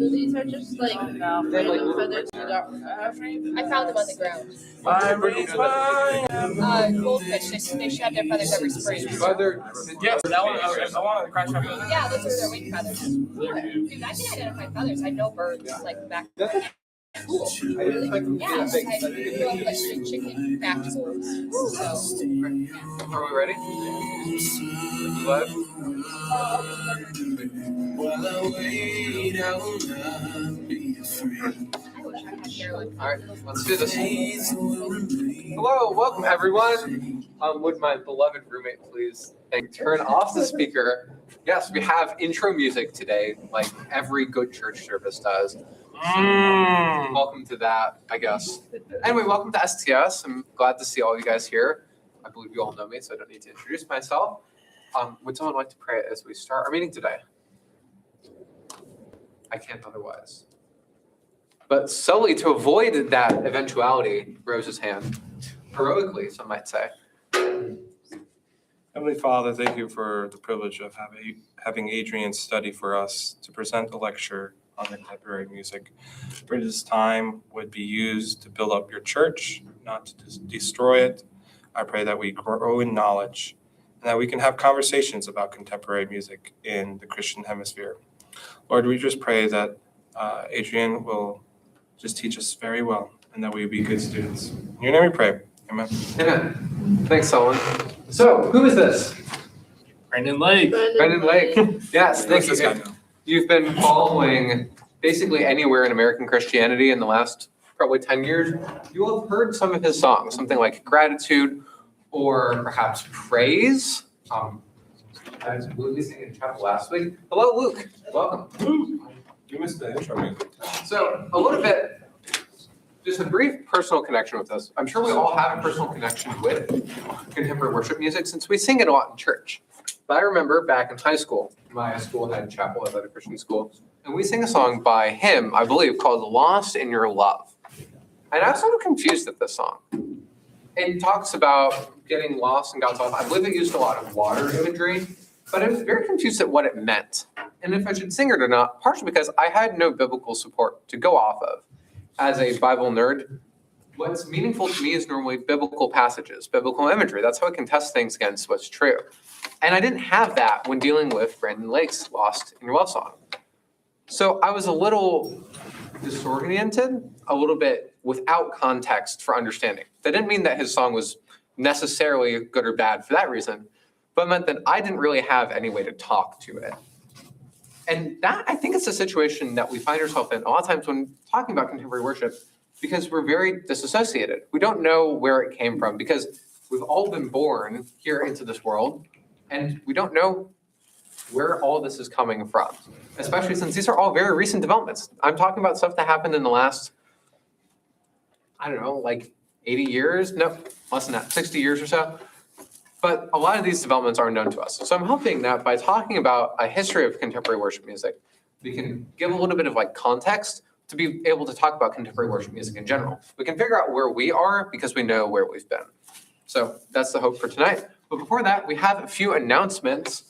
So these are just like random feathers you got framed? I found them on the ground. Goldfish, they shed their feathers every spring. Yes, that one. I wanted to crash up. Yeah, those are their wing feathers. Dude, I can identify feathers. I know birds like back. Cool. Really? Yeah, I grew up like chicken factuals. So. Are we ready? Live? While I wait, I will not be afraid. Alright, let's do this. Hello, welcome everyone. Would my beloved roommate please turn off the speaker? Yes, we have intro music today, like every good church service does. Welcome to that, I guess. Anyway, welcome to STS. I'm glad to see all you guys here. I believe you all know me, so I don't need to introduce myself. Would someone like to pray as we start our meeting today? I can't otherwise. But solely to avoid that eventuality, rose his hand. Heroically, some might say. Heavenly Father, thank you for the privilege of having Adrian study for us to present a lecture on contemporary music. For this time would be used to build up your church, not to destroy it. I pray that we grow in knowledge and that we can have conversations about contemporary music in the Christian hemisphere. Lord, we just pray that Adrian will just teach us very well and that we be good students. In your name we pray. Amen. Amen. Thanks, Solomon. So, who is this? Brandon Lake. Brandon Lake. Yes, thank you. This guy now. You've been following basically anywhere in American Christianity in the last probably 10 years. You will have heard some of his songs, something like Gratitude or perhaps Praise. I was singing in chapel last week. Hello, Luke. Welcome. You missed the intro music. So a little bit, just a brief personal connection with this. I'm sure we all have a personal connection with contemporary worship music since we sing it a lot in church. But I remember back in high school, my school had chapel at a Christian school, and we sang a song by him, I believe, called Lost in Your Love. And I was sort of confused at this song. It talks about getting lost in God's love. I believe it used a lot of water imagery, but I was very confused at what it meant. And if I should sing it or not, partially because I had no biblical support to go off of. As a Bible nerd, what's meaningful to me is normally biblical passages, biblical imagery. That's how I can test things against what's true. And I didn't have that when dealing with Brandon Lake's Lost in Your Love song. So I was a little disoriented, a little bit without context for understanding. That didn't mean that his song was necessarily good or bad for that reason, but it meant that I didn't really have any way to talk to it. And that, I think, is a situation that we find ourselves in a lot of times when talking about contemporary worship, because we're very disassociated. We don't know where it came from because we've all been born here into this world, and we don't know where all this is coming from, especially since these are all very recent developments. I'm talking about stuff that happened in the last, I don't know, like 80 years? No, less than that, 60 years or so. But a lot of these developments are known to us. So I'm hoping that by talking about a history of contemporary worship music, we can give a little bit of like context to be able to talk about contemporary worship music in general. We can figure out where we are because we know where we've been. So that's the hope for tonight. But before that, we have a few announcements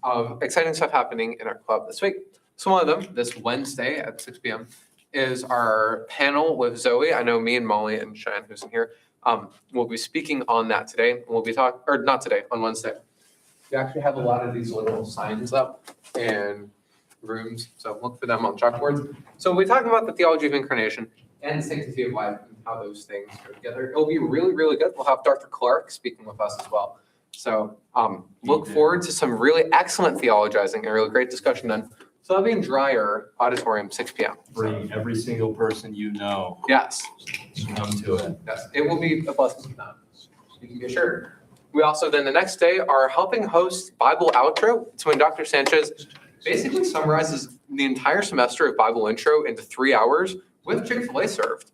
of exciting stuff happening in our club this week. So one of them, this Wednesday at 6 p.m., is our panel with Zoe. I know me and Molly and Cheyenne, who's in here, we'll be speaking on that today. We'll be talking, or not today, on Wednesday. We actually have a lot of these little signs up in rooms, so look for them on chalkboards. So we'll be talking about the theology of incarnation and sanctity of life and how those things go together. It'll be really, really good. We'll have Dr. Clark speaking with us as well. So look forward to some really excellent theologizing and a really great discussion then. So that'll be in Dreyer Auditorium, 6 p.m. Bring every single person you know. Yes. To come to it. Yes, it will be a blessing to them. You can be assured. We also then the next day are helping host Bible Outro. It's when Dr. Sanchez basically summarizes the entire semester of Bible Intro into 3 hours with Chick-fil-A served,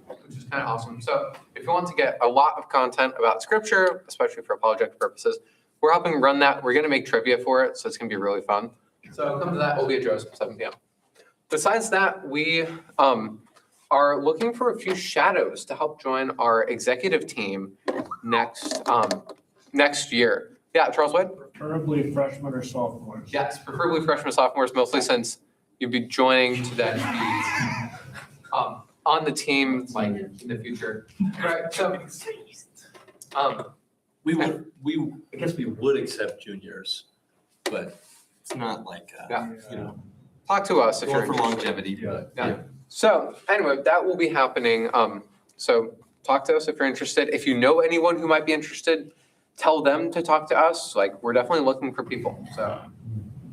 which is kind of awesome. So if you want to get a lot of content about Scripture, especially for apologetic purposes, we're helping run that. We're going to make trivia for it, so it's going to be really fun. So come to that. We'll be at Joe's at 7 p.m. Besides that, we are looking for a few shadows to help join our executive team next year. Yeah, Charles Wade? Preferably freshmen or sophomores. Yes, preferably freshmen and sophomores, mostly since you'd be joining to then be on the team like in the future. Right. So I guess we would accept juniors, but it's not like, Yeah. you know, talk to us if you're going for interested. longevity, but. Yeah. So anyway, that will be happening. So talk to us if you're interested. If you know anyone who might be interested, tell them to talk to us. Like, we're definitely looking for people. So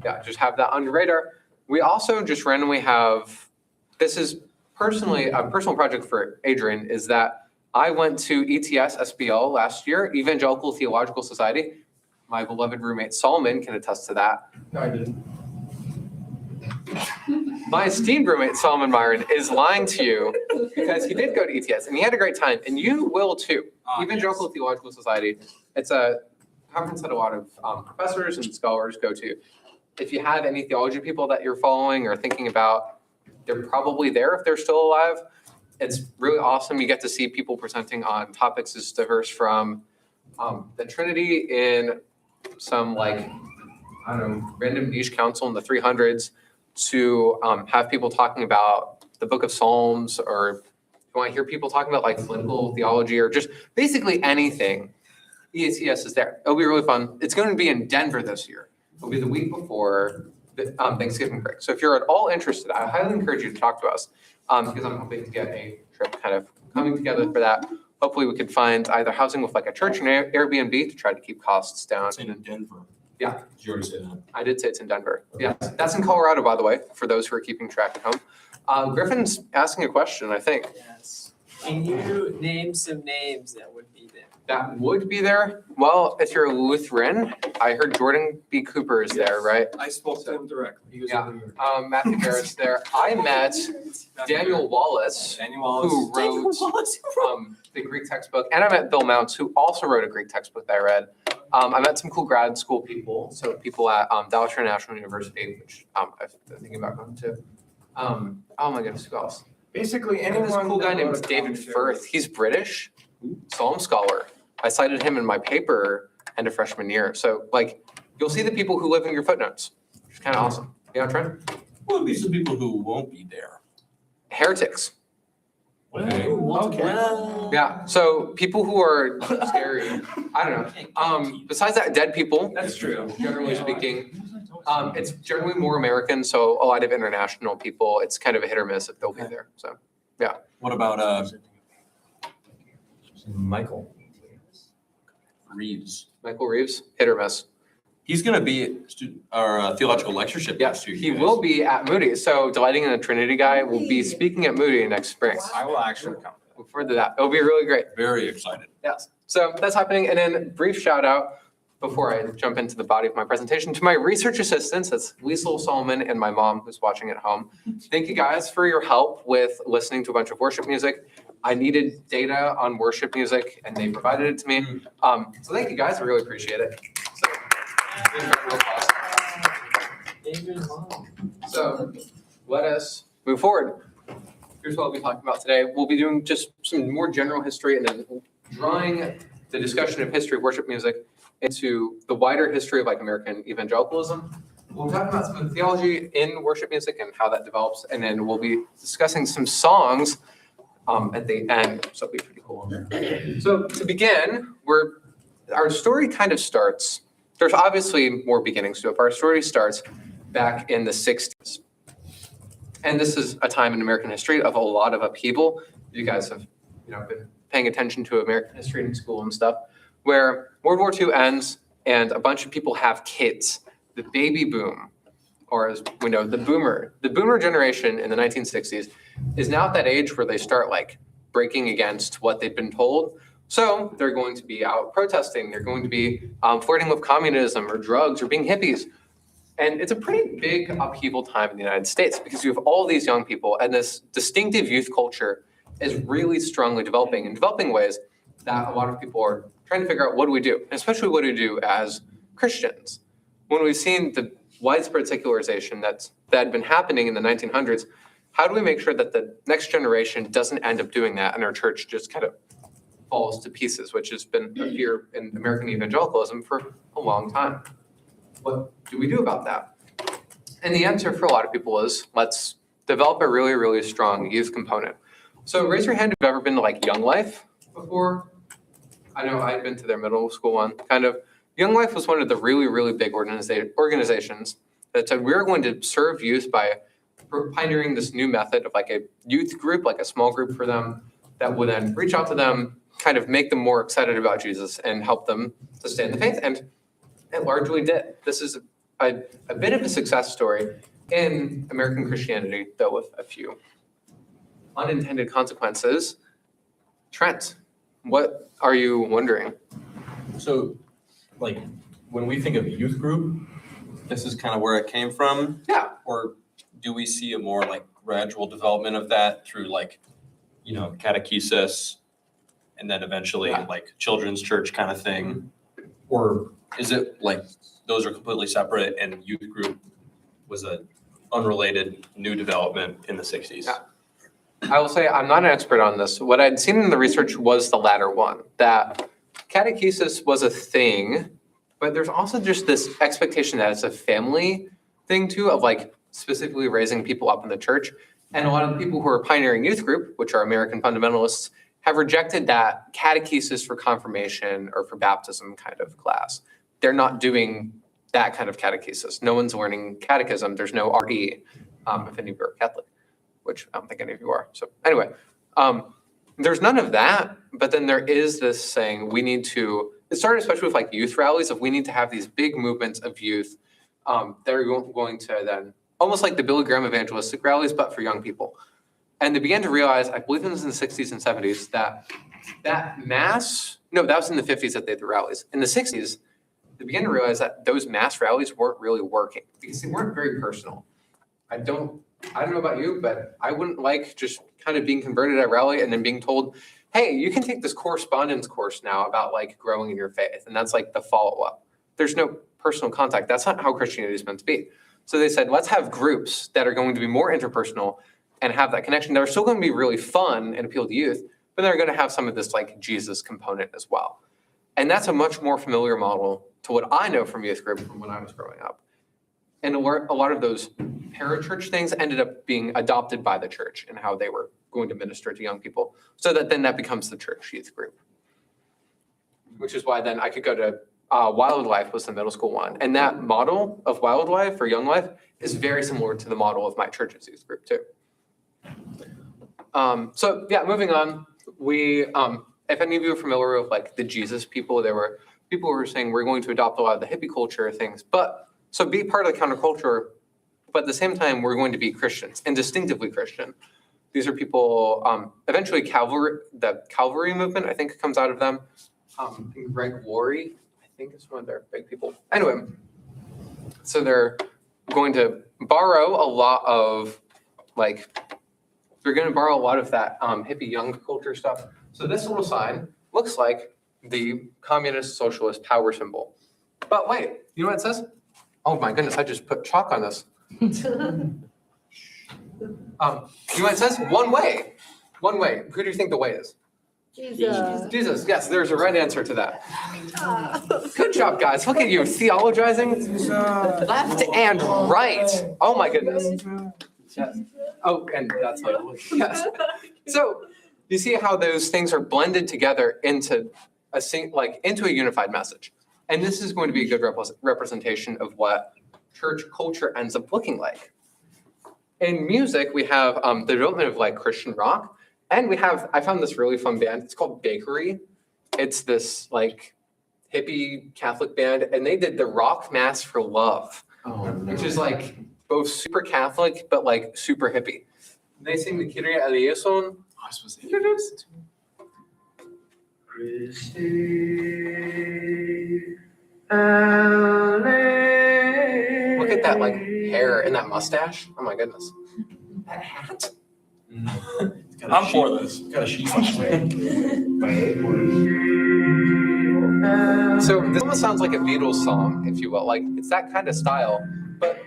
yeah, just have that on your radar. We also just randomly have, this is personally a personal project for Adrian, is that I went to ETS SBL last year, Evangelical Theological Society. My beloved roommate Solomon can attest to that. No, I didn't. My esteemed roommate Solomon Myron is lying to you because he did go to ETS and he had a great time, and you will too. Evangelical Theological Society. It's a conference that a lot of professors and scholars go to. If you have any theology people that you're following or thinking about, they're probably there if they're still alive. It's really awesome. You get to see people presenting on topics as diverse from the Trinity in some like, I don't know, random niche council in the 300s to have people talking about the book of Psalms, or you want to hear people talking about like political theology or just basically anything. EACS is there. It'll be really fun. It's going to be in Denver this year. It'll be the week before the Thanksgiving break. So if you're at all interested, I highly encourage you to talk to us because I'm hoping to get a trip kind of coming together for that. Hopefully we could find either housing with like a church and Airbnb to try to keep costs down. It's in Denver. Yeah. Did you already say that? I did say it's in Denver. Yeah, that's in Colorado, by the way, for those who are keeping track at home. Griffin's asking a question, I think. Yes. Can you name some names that would be there? That would be there. Well, if you're a Lutheran, I heard Jordan B. Cooper is there, right? I spoke to him directly. He was Yeah. over here. Matthew Garrett's there. I met Daniel Wallace, Daniel Wallace. who wrote the Greek textbook, and I met Bill Mounts, who also wrote a Greek textbook that I read. I met some cool grad school people, so people at Dallas International University, which I've been thinking about going to. Oh my goodness, who else? Basically, And anyone. this cool guy that named wrote a David commentary. Firth. He's British, Psalm scholar. I cited him in my paper end of freshman year. So like, you'll see the people who live in your footnotes, which is kind of awesome. Yeah, Trent? Will be some people who won't be there. Heretics. Okay. Well, Yeah, so people who are scary. I don't know. Besides that, dead people, That's true. generally speaking. It's generally more American, so a lot of international people, it's kind of a hit or miss if they'll be there. So What about Michael Reeves? Michael Reeves, hit or miss. He's going to be our theological lectureship Yes, next year. he will be at Moody. So Delighting in the Trinity guy will be speaking at Moody next spring. I will actually come. Look forward to that. It'll be really great. Very excited. Yes. So that's happening. And then brief shout out before I jump into the body of my presentation to my research assistants. That's Liesl Solomon and my mom who's watching at home. Thank you guys for your help with listening to a bunch of worship music. I needed data on worship music and they provided it to me. So thank you guys. I really appreciate it. Adrian's mom. So let us move forward. Here's what we'll be talking about today. We'll be doing just some more general history and then drawing the discussion of history of worship music into the wider history of like American evangelicalism. We'll talk about some of the theology in worship music and how that develops, and then we'll be discussing some songs at the end, so it'll be pretty cool. So to begin, our story kind of starts, there's obviously more beginnings to it, but our story starts back in the 60s. And this is a time in American history of a lot of upheaval. You guys have been paying attention to American history in school and stuff, where World War II ends and a bunch of people have kids. The baby boom, or as we know, the boomer generation in the 1960s is now at that age where they start like breaking against what they've been told. So they're going to be out protesting. They're going to be flirting with communism or drugs or being hippies. And it's a pretty big upheaval time in the United States because you have all these young people and this distinctive youth culture is really strongly developing in developing ways that a lot of people are trying to figure out, what do we do? And especially what do we do as Christians? When we've seen the widespread secularization that had been happening in the 1900s, how do we make sure that the next generation doesn't end up doing that and our church just kind of falls to pieces, which has been a fear in American evangelicalism for a long time? What do we do about that? And the answer for a lot of people is let's develop a really, really strong youth component. So raise your hand if you've ever been to like Young Life before. I know I've been to their middle school one, kind of. Young Life was one of the really, really big organizations that said we're going to serve youth by pioneering this new method of like a youth group, like a small group for them that would then reach out to them, kind of make them more excited about Jesus and help them to stay in the faith. And it largely did. This is a bit of a success story in American Christianity, though with a few unintended consequences. Trent, what are you wondering? So, like, when we think of youth group, this is kind of where it came from? Yeah. Or do we see a more like gradual development of that through like, catechesis and then eventually like children's church kind of thing? Or is it like those are completely separate and youth group was a unrelated new development in the 60s? Yeah. I will say I'm not an expert on this. What I'd seen in the research was the latter one, that catechesis was a thing, but there's also just this expectation that it's a family thing too, of like specifically raising people up in the church. And a lot of the people who are pioneering youth group, which are American fundamentalists, have rejected that catechesis for confirmation or for baptism kind of class. They're not doing that kind of catechesis. No one's learning catechism. There's no RE, if any of you are Catholic, which I don't think any of you are. So anyway, there's none of that, but then there is this saying we need to, it started especially with like youth rallies, of we need to have these big movements of youth that are going to then, almost like the Billy Graham evangelistic rallies, but for young people. And they began to realize, I believe it was in the 60s and 70s, that that was in the 50s that they had the rallies. In the 60s, they began to realize that those mass rallies weren't really working because they weren't very personal. I don't know about you, but I wouldn't like just kind of being converted at a rally and then being told, hey, you can take this correspondence course now about like growing in your faith. And that's like the follow-up. There's no personal contact. That's not how Christianity is meant to be. So they said, let's have groups that are going to be more interpersonal and have that connection. They're still going to be really fun and appeal to youth, but they're going to have some of this like Jesus component as well. And that's a much more familiar model to what I know from youth group from when I was growing up. And a lot of those parachurch things ended up being adopted by the church and how they were going to minister to young people. So that then that becomes the church youth group. Which is why then I could go to Wildlife was the middle school one. And that model of Wildlife or Young Life is very similar to the model of my church's youth group too. So yeah, moving on. We, if any of you are familiar with like the Jesus people, there were people who were saying we're going to adopt a lot of the hippie culture things, but so be part of the counterculture, but at the same time, we're going to be Christians and distinctively Christian. These are people, eventually the Calvary movement, I think comes out of them. Greg Laurie, I think is one of their big people. Anyway, so they're going to borrow a lot of that hippie young culture stuff. So this little sign looks like the communist socialist power symbol. But wait, you know what it says? Oh my goodness, I just put chalk on this. You know what it says? One way. One way. Who do you think the way is? Jesus. Yes, there's a right answer to that. Good job, guys. Look at you, theologizing. Left and right. Oh my goodness. Yes. Oh, and that's like, yes. So you see how those things are blended together into a unified message. And this is going to be a good representation of what church culture ends up looking like. In music, we have the development of like Christian rock. And I found this really fun band. It's called Bakery. It's this like hippie Catholic band. And they did the Rock Mass for Love, which is like both super Catholic, but like super hippie. They sing the Kyrie eleison. I was supposed to introduce. Look at that like hair and that mustache. Oh my goodness. That hat. I'm for this. Got a sheet. So this almost sounds like a Beatles song, if you will. Like it's that kind of style, but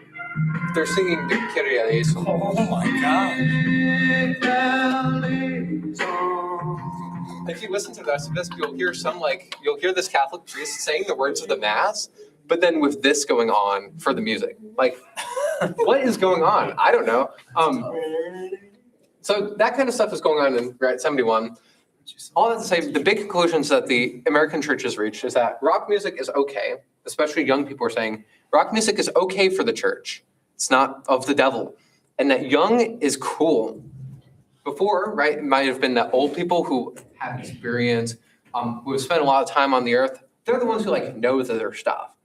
they're singing the Kyrie eleison. Oh my God. If you listen to the rest of this, you'll hear this Catholic priest saying the words of the Mass, but then with this going on for the music, like, what is going on? I don't know. So that kind of stuff is going on in 71. All that to say, the big conclusions that the American church has reached is that rock music is okay, especially young people are saying, rock music is okay for the church. It's not of the devil. And that young is cool. Before, right, it might have been that old people who have experience, who have spent a lot of time on the earth, they're the ones who like know their stuff.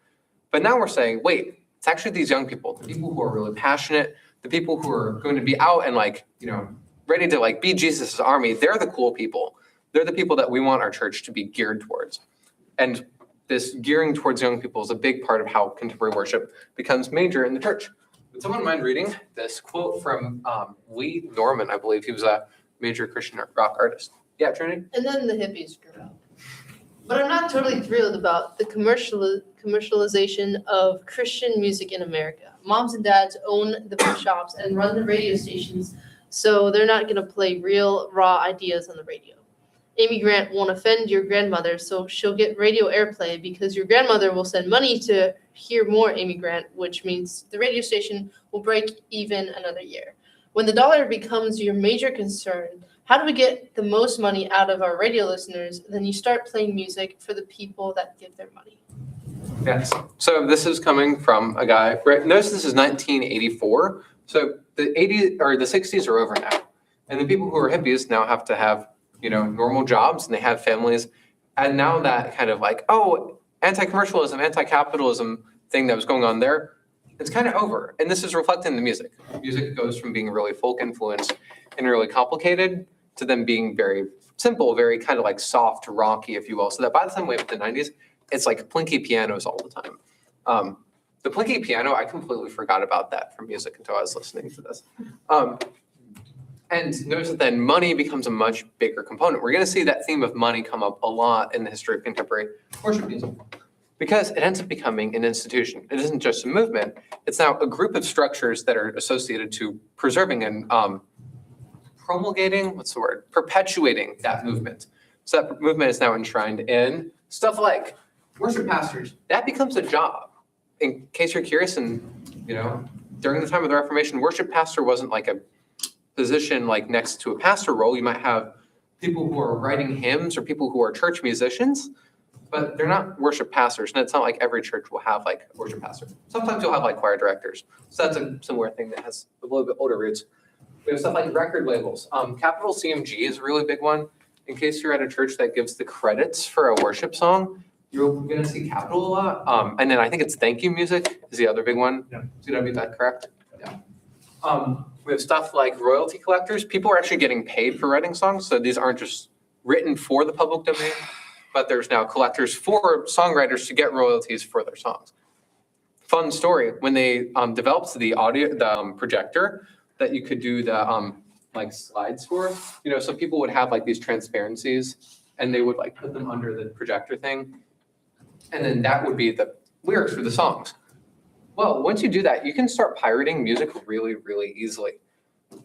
But now we're saying, wait, it's actually these young people, the people who are really passionate, the people who are going to be out and like, ready to like be Jesus' army. They're the cool people. They're the people that we want our church to be geared towards. And this gearing towards young people is a big part of how contemporary worship becomes major in the church. Would someone mind reading this quote from Lee Norman? I believe he was a major Christian rock artist. Yeah, Trinity? And then the hippies grew up. But I'm not totally thrilled about the commercialization of Christian music in America. Moms and dads own the bookshops and run the radio stations, so they're not going to play real, raw ideas on the radio. Amy Grant won't offend your grandmother, so she'll get radio airplay because your grandmother will send money to hear more Amy Grant, which means the radio station will break even another year. When the dollar becomes your major concern, how do we get the most money out of our radio listeners? Then you start playing music for the people that give their money. Yes. So this is coming from a guy, right? Notice this is 1984. So the 80s or the 60s are over now. And the people who are hippies now have to have, normal jobs and they have families. And now that kind of like, anti-commercialism, anti-capitalism thing that was going on there, it's kind of over. And this is reflected in the music. Music goes from being really folk influenced and really complicated to them being very simple, very kind of like soft, rocky, if you will. So that by the time we hit the 90s, it's like plinky pianos all the time. The plinky piano, I completely forgot about that from music until I was listening to this. And notice that then money becomes a much bigger component. We're going to see that theme of money come up a lot in the history of contemporary worship music because it ends up becoming an institution. It isn't just a movement. It's now a group of structures that are associated to preserving and promulgating, perpetuating that movement. So that movement is now enshrined in stuff like worship pastors. That becomes a job. In case you're curious, and during the time of the Reformation, worship pastor wasn't like a position like next to a pastor role. You might have people who are writing hymns or people who are church musicians, but they're not worship pastors. And it's not like every church will have like a worship pastor. Sometimes you'll have like choir directors. So that's a similar thing that has a little bit older roots. We have stuff like record labels. Capital CMG is a really big one. In case you're at a church that gives the credits for a worship song, you're going to see Capital a lot. And then I think it's thank you music is the other big one. Yeah. Did I get that correct? Yeah. We have stuff like royalty collectors. People are actually getting paid for writing songs. So these aren't just written for the public domain, but there's now collectors for songwriters to get royalties for their songs. Fun story, when they developed the projector that you could do the like slides for, some people would have like these transparencies and they would like put them under the projector thing. And then that would be the lyrics for the songs. Well, once you do that, you can start pirating music really, really easily.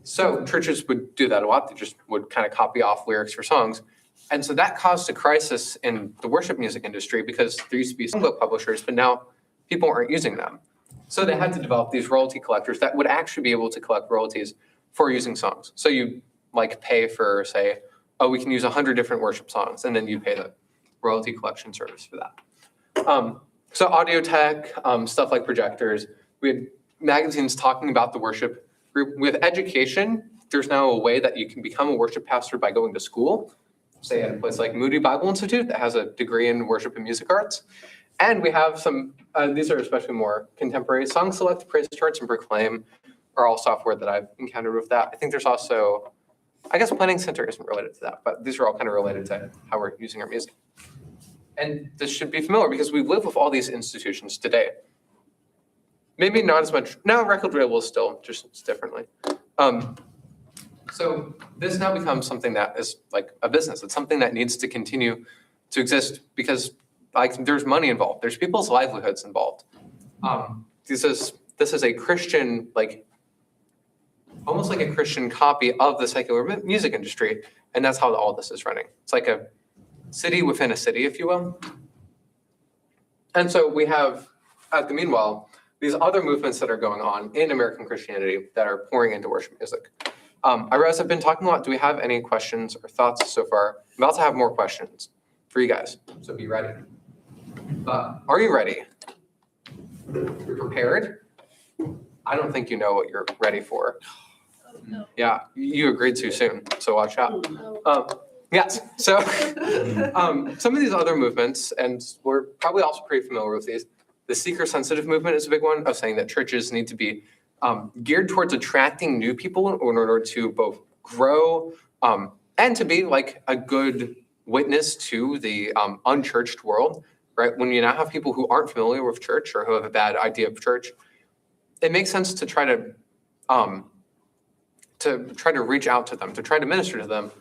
So churches would do that a lot. They just would kind of copy off lyrics for songs. And so that caused a crisis in the worship music industry because there used to be songbook publishers, but now people aren't using them. So they had to develop these royalty collectors that would actually be able to collect royalties for using songs. So you like pay for, say, we can use 100 different worship songs, and then you pay the royalty collection service for that. So audio tech, stuff like projectors. We had magazines talking about the worship group. With education, there's now a way that you can become a worship pastor by going to school, say at a place like Moody Bible Institute that has a degree in worship and music arts. And we have some, these are especially more contemporary, Song Select, Praise Charts, and Proclaim are all software that I've encountered with that. I think there's also, I guess Planning Center isn't related to that, but these are all kind of related to how we're using our music. And this should be familiar because we live with all these institutions today. Maybe not as much, now record label is still, just differently. So this now becomes something that is like a business. It's something that needs to continue to exist because there's money involved. There's people's livelihoods involved. This is a Christian, almost like a Christian copy of the secular music industry. And that's how all this is running. It's like a city within a city, if you will. And so we have at the meanwhile, these other movements that are going on in American Christianity that are pouring into worship music. I realize I've been talking a lot. Do we have any questions or thoughts so far? I'm about to have more questions for you guys, so be ready. Are you ready? You're prepared? I don't think you know what you're ready for. No. Yeah, you agreed too soon, so watch out. No. Yes, so some of these other movements, and we're probably also pretty familiar with these. The seeker-sensitive movement is a big one of saying that churches need to be geared towards attracting new people in order to both grow and to be like a good witness to the unchurched world, right? When you now have people who aren't familiar with church or who have a bad idea of church, it makes sense to try to reach out to them, to try to minister to them.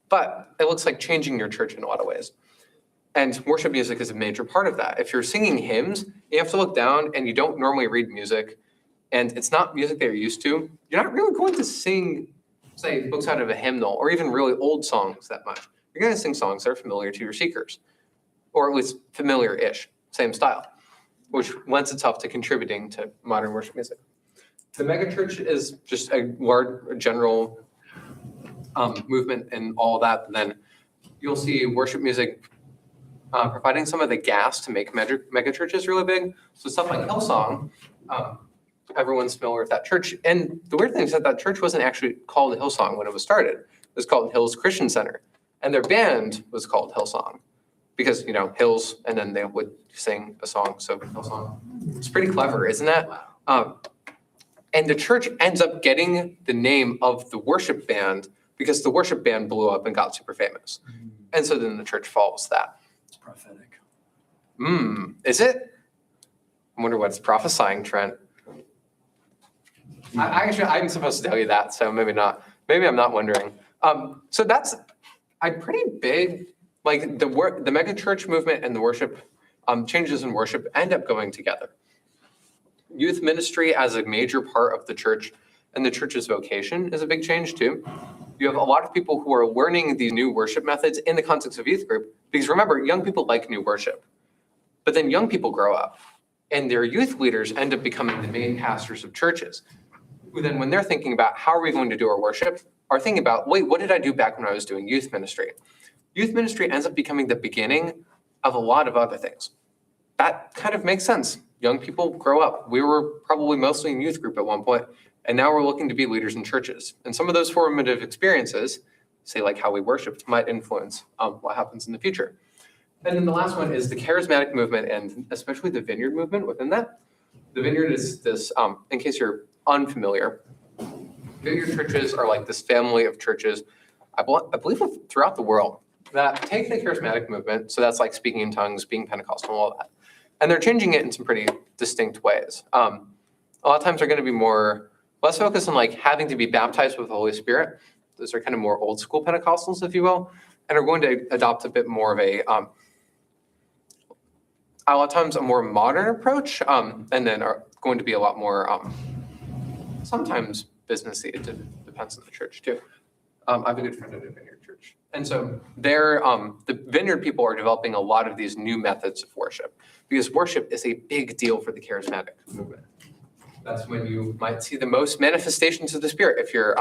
But it looks like changing your church in a lot of ways. And worship music is a major part of that. If you're singing hymns, you have to look down and you don't normally read music, and it's not music that you're used to, you're not really going to sing, say, books out of a hymnal or even really old songs that much. You're going to sing songs that are familiar to your seekers, or at least familiar-ish, same style, which lends itself to contributing to modern worship music. The megachurch is just a large general movement and all that. And then you'll see worship music providing some of the gas to make megachurches really big. So stuff like Hillsong, everyone's familiar with that church. And the weird thing is that that church wasn't actually called Hillsong when it was started. It was called Hills Christian Center. And their band was called Hillsong because, you know, hills, and then they would sing a song. So Hillsong. It's pretty clever, isn't it? And the church ends up getting the name of the worship band because the worship band blew up and got super famous. And so then the church follows that. It's prophetic. Is it? I wonder what it's prophesying, Trent. I'm supposed to tell you that, so maybe not. Maybe I'm not wondering. So that's a pretty big, like the mega church movement and the worship changes in worship end up going together. Youth ministry as a major part of the church and the church's vocation is a big change too. You have a lot of people who are learning these new worship methods in the context of youth group, because remember, young people like new worship, but then young people grow up and their youth leaders end up becoming the main pastors of churches, who then when they're thinking about how are we going to do our worship, are thinking about, wait, what did I do back when I was doing youth ministry? Youth ministry ends up becoming the beginning of a lot of other things. That kind of makes sense. Young people grow up. We were probably mostly in youth group at one point, and now we're looking to be leaders in churches. And some of those formative experiences, say like how we worshiped, might influence what happens in the future. And then the last one is the charismatic movement, and especially the vineyard movement within that. The vineyard is this, in case you're unfamiliar, vineyard churches are like this family of churches, I believe throughout the world, that take the charismatic movement, so that's like speaking in tongues, being Pentecostal, all that, and they're changing it in some pretty distinct ways. A lot of times they're going to be less focused on like having to be baptized with the Holy Spirit. Those are kind of more old school Pentecostals, if you will, and are going to adopt a bit more of a lot of times a more modern approach, and then are going to be a lot more sometimes businessy. It depends on the church too. I have a good friend at a vineyard church. And so the vineyard people are developing a lot of these new methods of worship, because worship is a big deal for the charismatic movement. That's when you might see the most manifestations of the Spirit if you're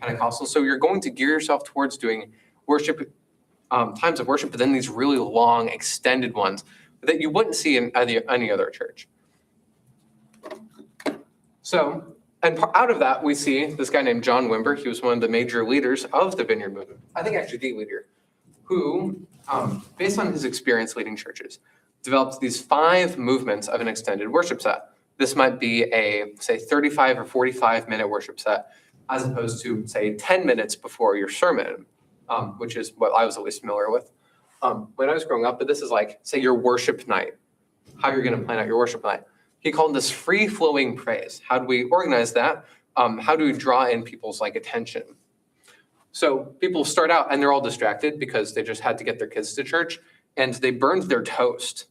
Pentecostal. So you're going to gear yourself towards doing worship, times of worship, but then these really long, extended ones that you wouldn't see in any other church. So, and out of that, we see this guy named John Wimber. He was one of the major leaders of the vineyard movement. I think actually the leader, who, based on his experience leading churches, developed these 5 movements of an extended worship set. This might be a, say, 35 or 45-minute worship set, as opposed to, say, 10 minutes before your sermon, which is what I was at least familiar with when I was growing up. But this is like, say, your worship night, how you're going to plan out your worship night. He called this free-flowing praise. How do we organize that? How do we draw in people's like attention? So people start out and they're all distracted because they just had to get their kids to church, and they burned their toast,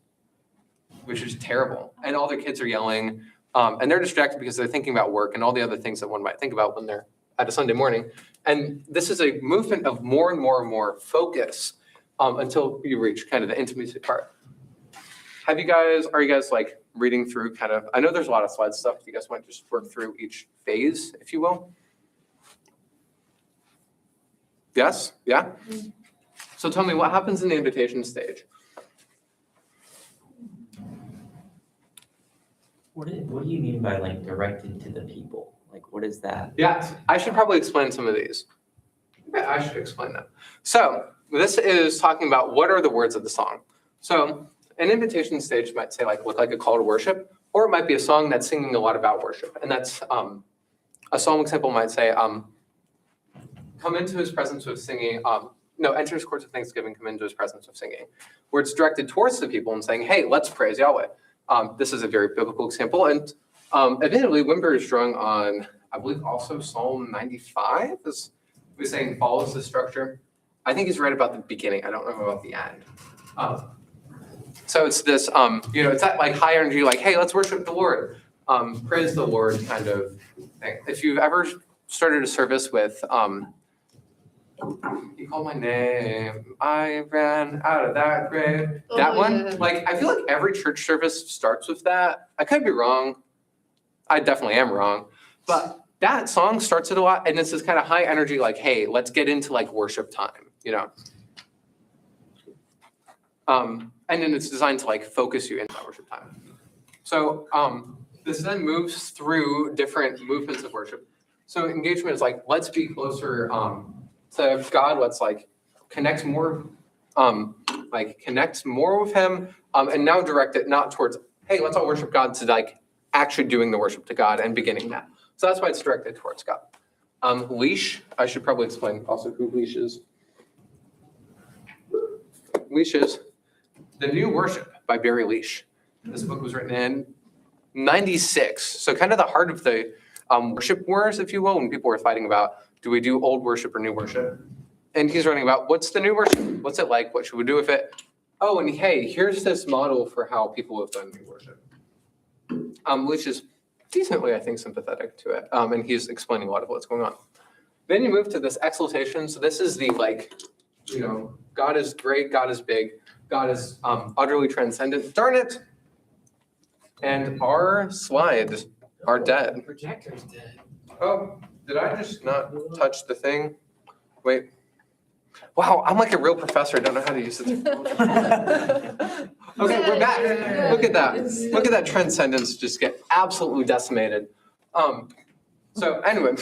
which is terrible. And all their kids are yelling, and they're distracted because they're thinking about work and all the other things that one might think about when they're at a Sunday morning. And this is a movement of more and more and more focus until you reach kind of the intimacy part. Are you guys like reading through kind of, I know there's a lot of slide stuff. You guys might just work through each phase, if you will. Yes? Yeah? So tell me, what happens in the invitation stage? What do you mean by like directed to the people? Like what is that? Yeah, I should probably explain some of these. Yeah, I should explain them. So this is talking about what are the words of the song. So an invitation stage might say like, look like a call to worship, or it might be a song that's singing a lot about worship. And that's, a psalm example might say, come into his presence with singing, enter his courts of thanksgiving, come into his presence with singing. Where it's directed towards the people and saying, hey, let's praise Yahweh. This is a very biblical example. And admittedly, Wimber is drawing on, I believe also Psalm 95 is saying follows the structure. I think he's right about the beginning. I don't know about the end. So it's this, it's that like high energy, like, hey, let's worship the Lord, praise the Lord kind of thing. If you've ever started a service with, he called my name, I ran out of that grave. That one, yeah. like, I feel like every church service starts with that. I could be wrong. I definitely am wrong. But that song starts it a lot, and it's this kind of high energy, like, hey, let's get into like worship time, And then it's designed to like focus you into that worship time. So this then moves through different movements of worship. So engagement is like, let's be closer to God. Let's like connect more with him. And now direct it not towards, hey, let's all worship God, to like actually doing the worship to God and beginning that. So that's why it's directed towards God. Leash, I should probably explain also who Leash is. Leash is The New Worship by Barry Leash. This book was written in 96. So kind of the heart of the worship wars, if you will, when people were fighting about, do we do old worship or new worship? And he's writing about, what's the new worship? What's it like? What should we do with it? Oh, and hey, here's this model for how people have done new worship. Which is decently, I think, sympathetic to it. And he's explaining a lot of what's going on. Then you move to this exaltation. So this is the like, God is great, God is big, God is utterly transcendent. Darn it. And our slides are dead. Projector's dead. Oh, did I just not touch the thing? Wait. Wow, I'm like a real professor. I don't know how to use it. Okay, we're back. Look at that. Look at that transcendence just get absolutely decimated. So anyway,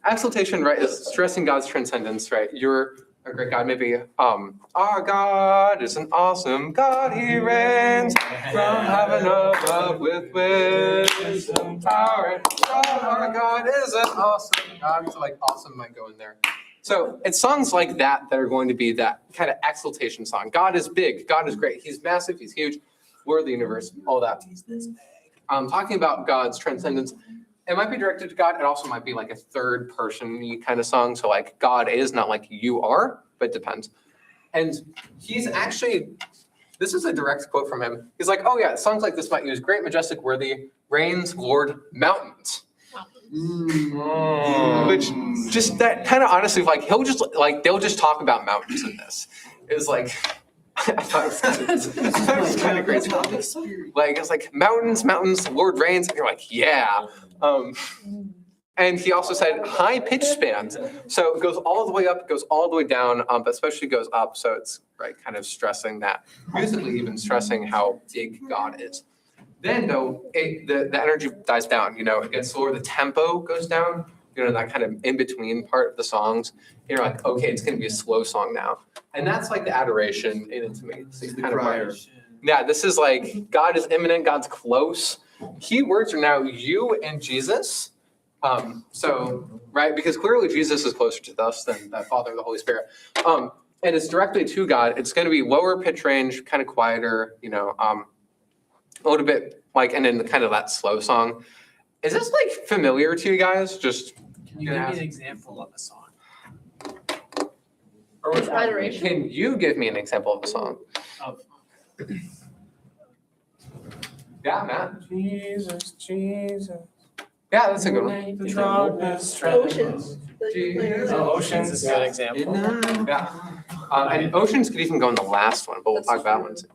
exaltation, right, is stressing God's transcendence, right? You're a great God. Maybe, our God is an awesome God. He reigns from heaven above with wisdom, power, and strong. Our God is an awesome God. So like awesome might go in there. So it's songs like that that are going to be that kind of exaltation song. God is big. God is great. He's massive. He's huge. Lord of the universe. All that. Talking about God's transcendence. It might be directed to God. It also might be like a third person kind of song. So like God is, not like you are, but it depends. And he's actually, this is a direct quote from him. He's like, oh yeah, songs like this might use great, majestic, worthy, reigns, Lord, mountains. Which just that kind of honestly, like they'll just talk about mountains in this. It's like, I thought it was kind of great. Like it's like mountains, Lord reigns, and you're like, yeah. And he also said high pitch spans. So it goes all the way up, it goes all the way down, but especially goes up. So it's right, kind of stressing that, musically even stressing how big God is. Then though, the energy dies down, it gets slower, the tempo goes down, that kind of in-between part of the songs. You're like, okay, it's gonna be a slow song now. And that's like the adoration in intimacy. Kind of yeah, this is like, God is imminent, God's close. Key words are now you and Jesus. So, right, because clearly Jesus is closer to us than the Father and the Holy Spirit. And it's directly to God. It's gonna be lower pitch range, kind of quieter, a little bit like, and then kind of that slow song. Is this like familiar to you guys? Just Can you give me an example of a song? It's adoration. Can you give me an example of a song? Yeah, Matt. Jesus, Jesus. Yeah, that's a good one. The darkness Oceans. Oceans is a good example. Yeah. And Oceans could even go in the last one, but we'll talk about that one too.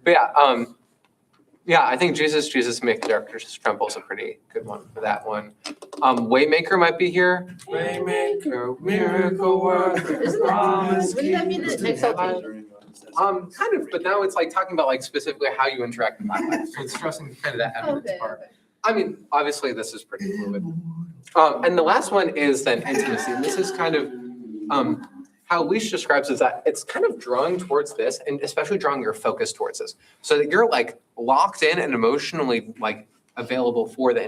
But yeah, Yeah, I think Jesus, make the darkness tremble is a pretty good one for that one. Waymaker might be here. Waymaker, miracle worker, promise Wouldn't that be the keeper. exaltation? Kind of, but now it's like talking about like specifically how you interact with my life. So it's stressing kind of that evidence Okay, part. okay. I mean, obviously this is pretty fluid. And the last one is then intimacy. And this is kind of how Leash describes is that it's kind of drawing towards this and especially drawing your focus towards this so that you're like locked in and emotionally like available for the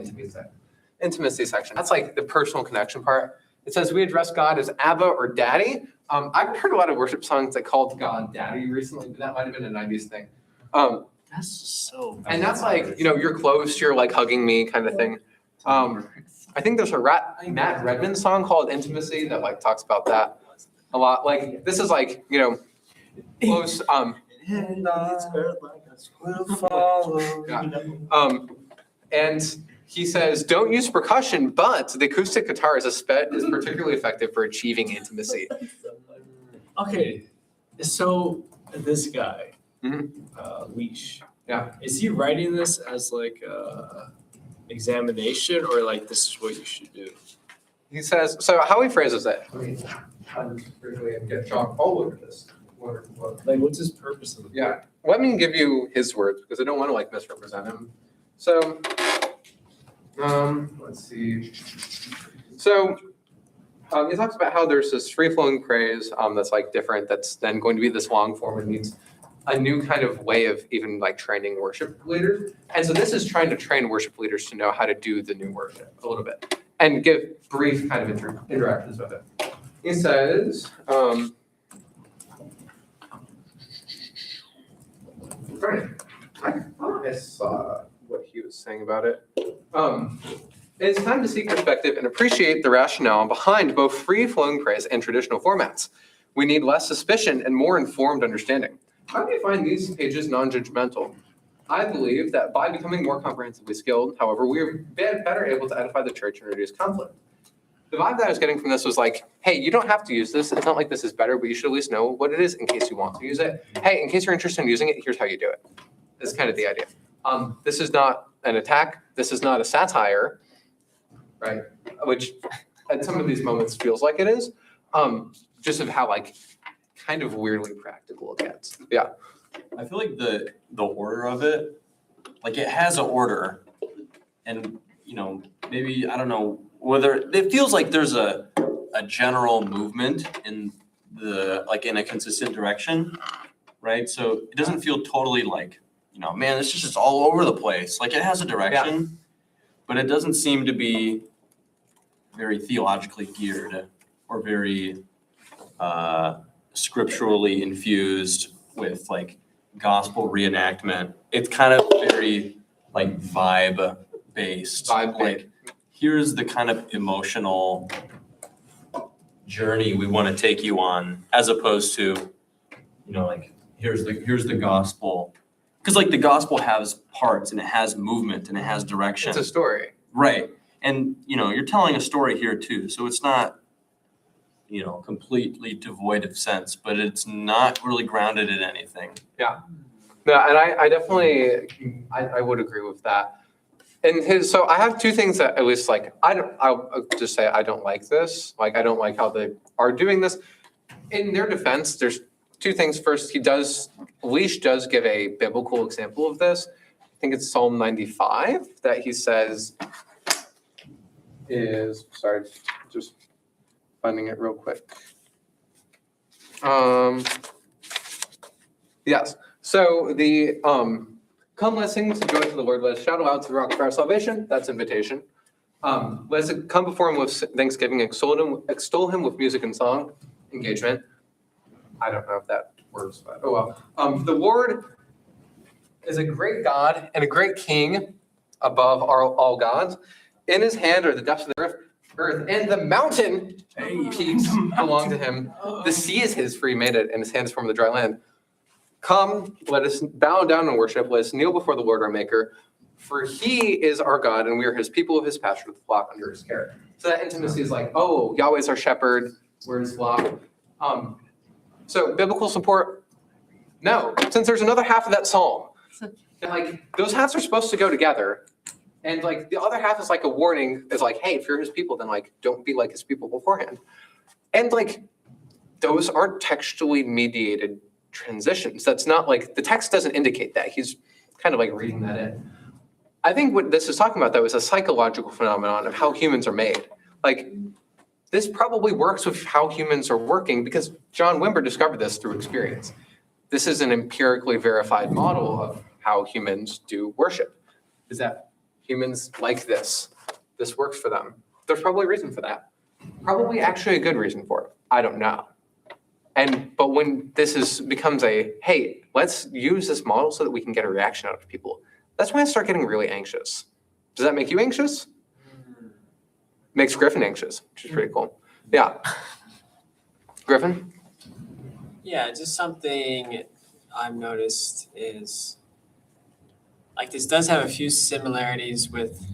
intimacy section. That's like the personal connection part. It says we address God as Abba or Daddy. I've heard a lot of worship songs that called God Daddy recently, but that might have been a 90s thing. That's so. And that's like, you're close, you're like hugging me kind of thing. I think there's a Matt Redman song called Intimacy that like talks about that a lot. Like this is like, close. And earth like us will follow. Yeah. And he says, don't use percussion, but the acoustic guitar is particularly effective for achieving intimacy. Okay, so this guy, Mhm. Leash. Yeah. Is he writing this as like a examination or like this is what you should do? He says, so how he phrases it. I mean, I'm just briefly get chalk all over this. Like what's his purpose of it? Yeah, let me give you his words because I don't want to like misrepresent him. So, let's see. So, he talks about how there's this free-flowing praise that's like different. That's then going to be this long form and needs a new kind of way of even like training worship leaders. And so this is trying to train worship leaders to know how to do the new worship a little bit and give brief kind of interactions with it. He says, I thought I saw what he was saying about it. It's time to seek perspective and appreciate the rationale behind both free-flowing praise and traditional formats. We need less suspicion and more informed understanding. How do you find these pages non-judgmental? I believe that by becoming more comprehensively skilled, however, we're better able to edify the church and reduce conflict. The vibe that I was getting from this was like, hey, you don't have to use this. It's not like this is better, but you should at least know what it is in case you want to use it. Hey, in case you're interested in using it, here's how you do it. That's kind of the idea. This is not an attack. This is not a satire, right? Which at some of these moments feels like it is. Just of how like kind of weirdly practical it gets. Yeah. I feel like the order of it, like it has an order, and maybe I don't know whether it feels like there's a general movement in in a consistent direction, right? So it doesn't feel totally like man, it's just all over the place. Like it has a direction, but it doesn't seem to be very theologically geared or very scripturally infused with like gospel reenactment. It's kind of very like vibe based. Like here's the kind of emotional journey we want to take you on, as opposed to like here's the gospel. Because like the gospel has parts and it has movement and it has direction. It's a story. Right. And you're telling a story here too. So it's not completely devoid of sense, but it's not really grounded in anything. Yeah. No, and I definitely I would agree with that. And so I have two things that at least like I'll just say I don't like this. Like I don't like how they are doing this. In their defense, there's two things. First, Leash does give a biblical example of this. I think it's Psalm 95 that he says is, sorry, just finding it real quick. Yes. So the come let's sing to joy to the Lord. Let us shout aloud to the rock of our salvation. That's invitation. Let us come before him with thanksgiving, extol him with music and song. Engagement. I don't know if that works, but oh well. The Lord is a great God and a great King above all gods. In his hand are the depths of the earth, and the mountain peaks belong to him. The sea is his, for he made it, and his hand is formed the dry land. Come, let us bow down and worship. Let us kneel before the Lord our Maker, for he is our God, and we are his people of his pasture, the flock under his care. So that intimacy is like, oh, Yahweh's our shepherd, we're his flock. So biblical support, no, since there's another half of that psalm. And like those hats are supposed to go together. And like the other half is like a warning, is like, hey, if you're his people, then like don't be like his people beforehand. And like those aren't textually mediated transitions. That's not like the text doesn't indicate that. He's kind of like reading that in. I think what this is talking about though is a psychological phenomenon of how humans are made. Like this probably works with how humans are working because John Wimber discovered this through experience. This is an empirically verified model of how humans do worship. Is that humans like this? This works for them. There's probably a reason for that. Probably actually a good reason for it. I don't know. But when this becomes a, hey, let's use this model so that we can get a reaction out of people, that's when I start getting really anxious. Does that make you anxious? Makes Griffin anxious, which is pretty cool. Yeah. Griffin? Yeah, just something I've noticed is like this does have a few similarities with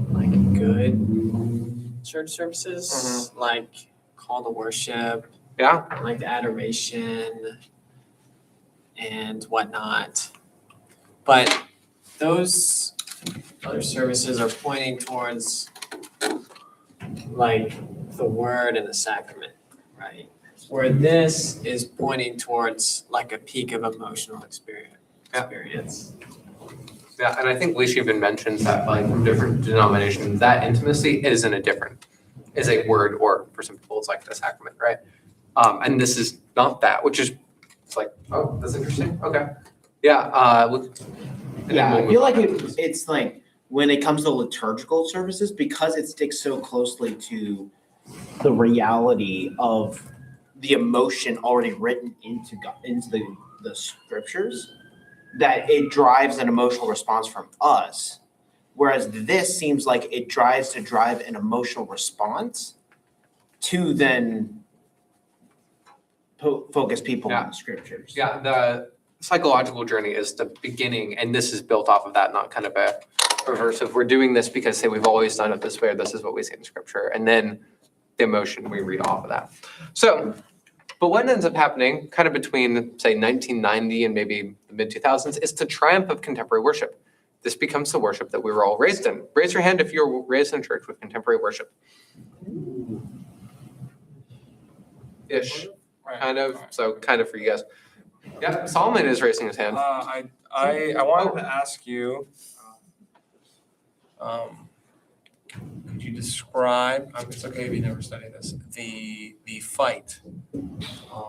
like good church services, like call to worship, Yeah. like the adoration and whatnot. But those other services are pointing towards like the word and the sacrament, right? Where this is pointing towards like a peak of emotional experience. Yeah, and I think Leisha even mentions that like from different denominations, that intimacy is a word, or for some people it's like the sacrament, right? And this is not that, which is, it's like, oh, that's interesting. Okay. Yeah. Yeah, I feel like it's like when it comes to liturgical services, because it sticks so closely to the reality of the emotion already written into the scriptures, that it drives an emotional response from us. Whereas this seems like it drive an emotional response to then focus people on the scriptures. Yeah, the psychological journey is the beginning, and this is built off of that, not kind of a reverse of we're doing this because say we've always done it this way, or this is what we see in scripture, and then the emotion we read off of that. So, but what ends up happening kind of between say 1990 and maybe the mid 2000s is the triumph of contemporary worship. This becomes the worship that we were all raised in. Raise your hand if you were raised in church with contemporary worship. Ish, kind of. So kind of for you guys. Yeah, Solomon is raising his hand. I wanted to ask you, could you describe, it's okay if you never studied this, the fight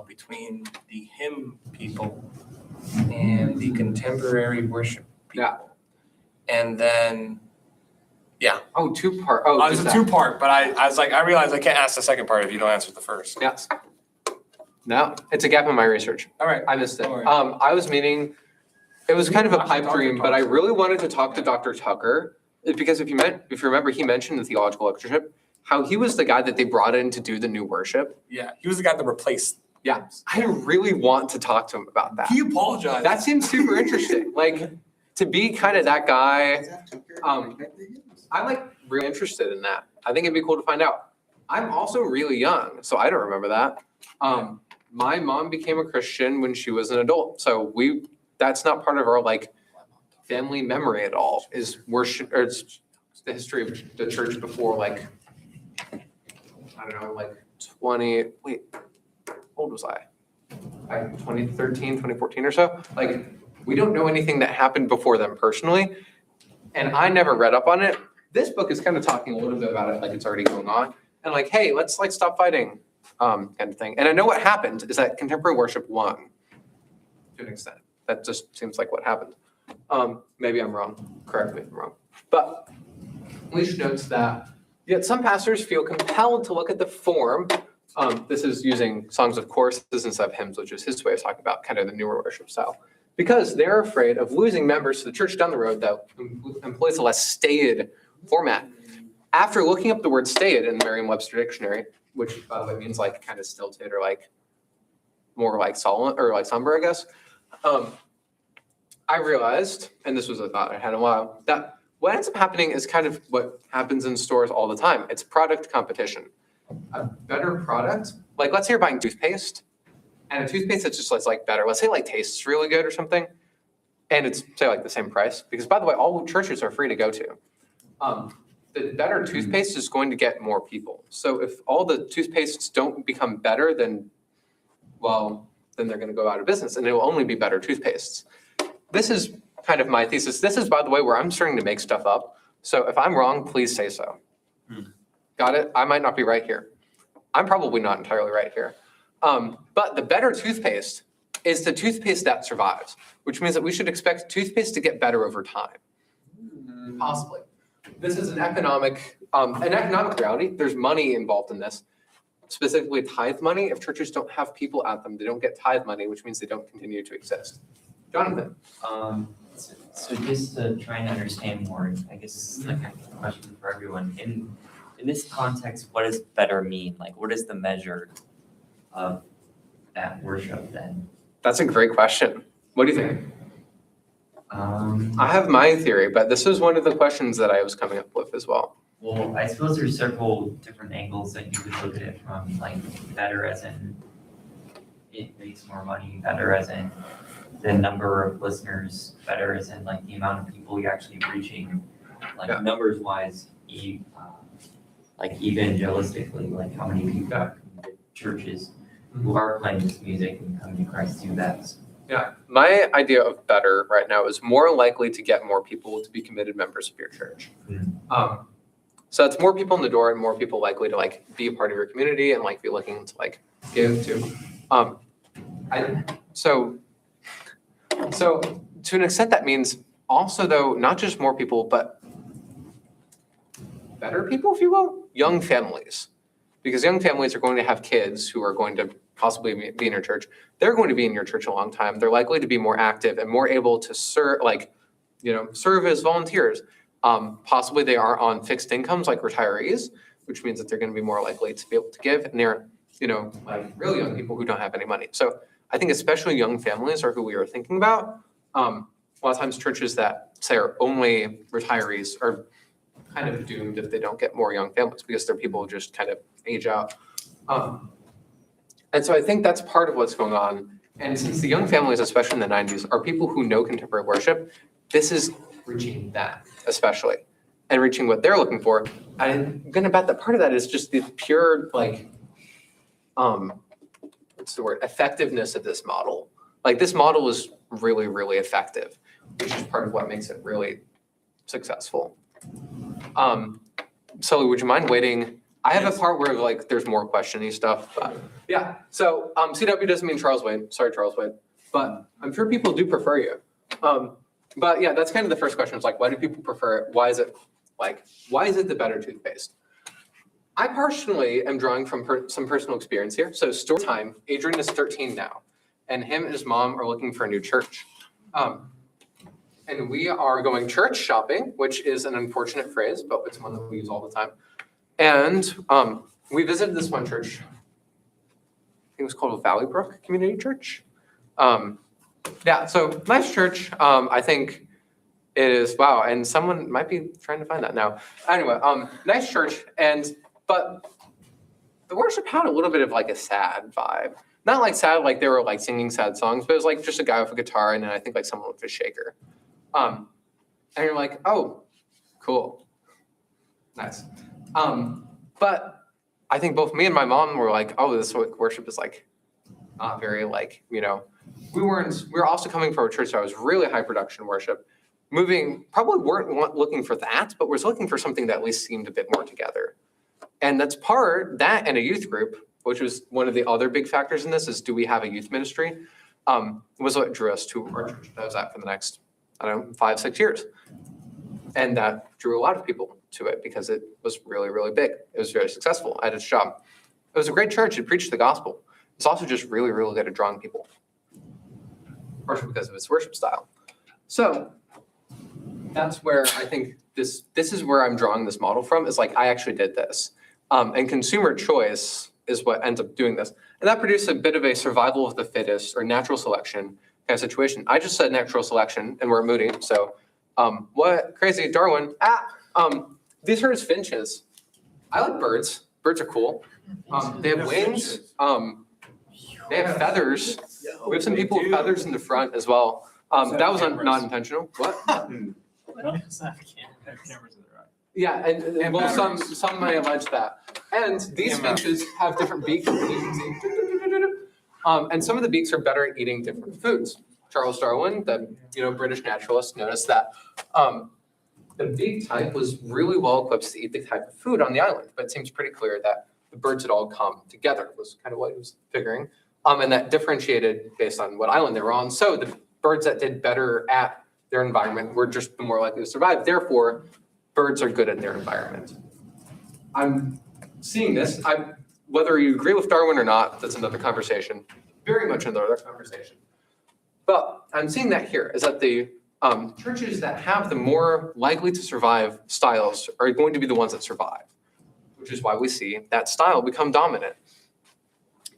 between the hymn people and the contemporary worship people? Yeah. And then, Oh, two-part. Oh, it's a two-part, but I was like, I realized I can't ask the second part if you don't answer the first. Yes. No, it's a gap in my research. All right. I missed it. Don't worry. I was meaning, it was kind of a Dr. pipe Tucker dream, but I talks. really wanted to talk to Dr. Tucker because if you remember, he mentioned the theological lectureship, how he was the guy that they brought in to do the new worship. Yeah, he was the guy that replaced. Yeah, I really want to talk to him about that. He apologized. That seems super interesting. Like to be kind of that guy. I'm like really interested in that. I think it'd be cool to find out. I'm also really young, so I don't remember that. My mom became a Christian when she was an adult, so that's not part of our like family memory at all. Is worship or it's the history of the church before like I don't know, like 20. Wait, how old was I? Like 2013, 2014 or so. Like we don't know anything that happened before them personally, and I never read up on it. This book is kind of talking a little bit about it, like it's already going on, and like, hey, let's like stop fighting, kind of thing. And I know what happened is that contemporary worship won to an extent. That just seems like what happened. Maybe I'm wrong. Correct me if I'm wrong. But Leash notes that yet some pastors feel compelled to look at the form. This is using songs of choruses instead of hymns, which is his way of talking about kind of the newer worship style. Because they're afraid of losing members to the church down the road that employs a less staid format. After looking up the word staid in the Merriam-Webster dictionary, which by the way means like kind of stilted or like more like solemn or like somber, I guess. I realized, and this was a thought I had a while, that what ends up happening is kind of what happens in stores all the time. It's product competition. A better product, like let's say you're buying toothpaste, and a toothpaste that just like better. Let's say like tastes really good or something. and it's say like the same price, because by the way, all churches are free to go to. The better toothpaste is going to get more people. So if all the toothpastes don't become better, then they're going to go out of business, and it will only be better toothpastes. This is kind of my thesis. This is, by the way, where I'm starting to make stuff up. So if I'm wrong, please say so. Got it? I might not be right here. I'm probably not entirely right here. But the better toothpaste is the toothpaste that survives, which means that we should expect toothpaste to get better over time. Possibly. This is an economic reality. There's money involved in this, specifically tithe money. If churches don't have people at them, they don't get tithe money, which means they don't continue to exist. Jonathan. So just to try and understand more, I guess this is like a question for everyone. In this context, what does better mean? Like, what is the measure of that worship then? That's a great question. What do you think? I have my theory, but this is one of the questions that I was coming up with as well. Well, I suppose there's several different angles that you could look at it from, like better as in it makes more money, better as in the number of listeners, better as in like the amount of people you're actually reaching, like numbers wise, like evangelistically, like how many people come to churches who are playing this music and coming to Christ through that. Yeah, my idea of better right now is more likely to get more people to be committed members of your church. So it's more people in the door and more people likely to like be a part of your community and like be looking to like give to. So to an extent that means also though, not just more people, but better people, if you will, young families. Because young families are going to have kids who are going to possibly be in your church. They're going to be in your church a long time. They're likely to be more active and more able to serve as volunteers. Possibly they are on fixed incomes like retirees, which means that they're going to be more likely to be able to give. And they're, like really young people who don't have any money. So I think especially young families are who we are thinking about. A lot of times churches that say are only retirees are kind of doomed if they don't get more young families because their people just kind of age out. And so I think that's part of what's going on. And since the young families, especially in the 90s, are people who know contemporary worship, this is reaching them, especially, and reaching what they're looking for. I'm going to bet that part of that is just the pure, effectiveness of this model. Like this model is really, really effective, which is part of what makes it really successful. Sully, would you mind waiting? I have a part where there's more questiony stuff, but yeah. So CW doesn't mean Charles Wade. Sorry, Charles Wade, but I'm sure people do prefer you. But yeah, that's kind of the first question. It's like, why do people prefer it? Why is it the better toothpaste? I personally am drawing from some personal experience here. So story time, Adrian is 13 now, and him and his mom are looking for a new church. And we are going church shopping, which is an unfortunate phrase, but it's one that we use all the time. And we visited this one church. I think it was called Valley Brook Community Church. Yeah, so nice church. I think it is, wow, and someone might be trying to find that now. Anyway, nice church, but the worship had a little bit of like a sad vibe. Not like sad, like they were like singing sad songs, but it was like just a guy with a guitar and then I think like someone with a shaker. And you're like, oh, cool, nice. But I think both me and my mom were like, oh, this worship is like not very we were also coming from a church that was really high production worship. Probably weren't looking for that, but was looking for something that at least seemed a bit more together. And that's that and a youth group, which was one of the other big factors in this is, do we have a youth ministry? Was what drew us to our church that I was at for the next, 5-6 years. And that drew a lot of people to it because it was really, really big. It was very successful at its job. It was a great church. It preached the gospel. It's also just really, really good at drawing people. Partially because of its worship style. So that's where I think this is where I'm drawing this model from, is like, I actually did this. And consumer choice is what ends up doing this. And that produced a bit of a survival of the fittest or natural selection kind of situation. I just said natural selection and we're at Moody. So what crazy Darwin. These are his finches. I like birds. Birds are cool. They have wings. They have feathers. We have some people with feathers in the front as well. That was not intentional. What? Cameras in the right. Yeah, and well, some may allege that. And these Camera. finches have different beaks. You can see. And some of the beaks are better at eating different foods. Charles Darwin, the British naturalist, noticed that the beak type was really well equipped to eat the type of food on the island. But it seems pretty clear that the birds had all come together was kind of what he was figuring. And that differentiated based on what island they were on. So the birds that did better at their environment were just the more likely to survive. Therefore, birds are good at their environment. I'm seeing this. Whether you agree with Darwin or not, that's another conversation. Very much another conversation. But I'm seeing that here is that the churches that have the more likely to survive styles are going to be the ones that survive, which is why we see that style become dominant.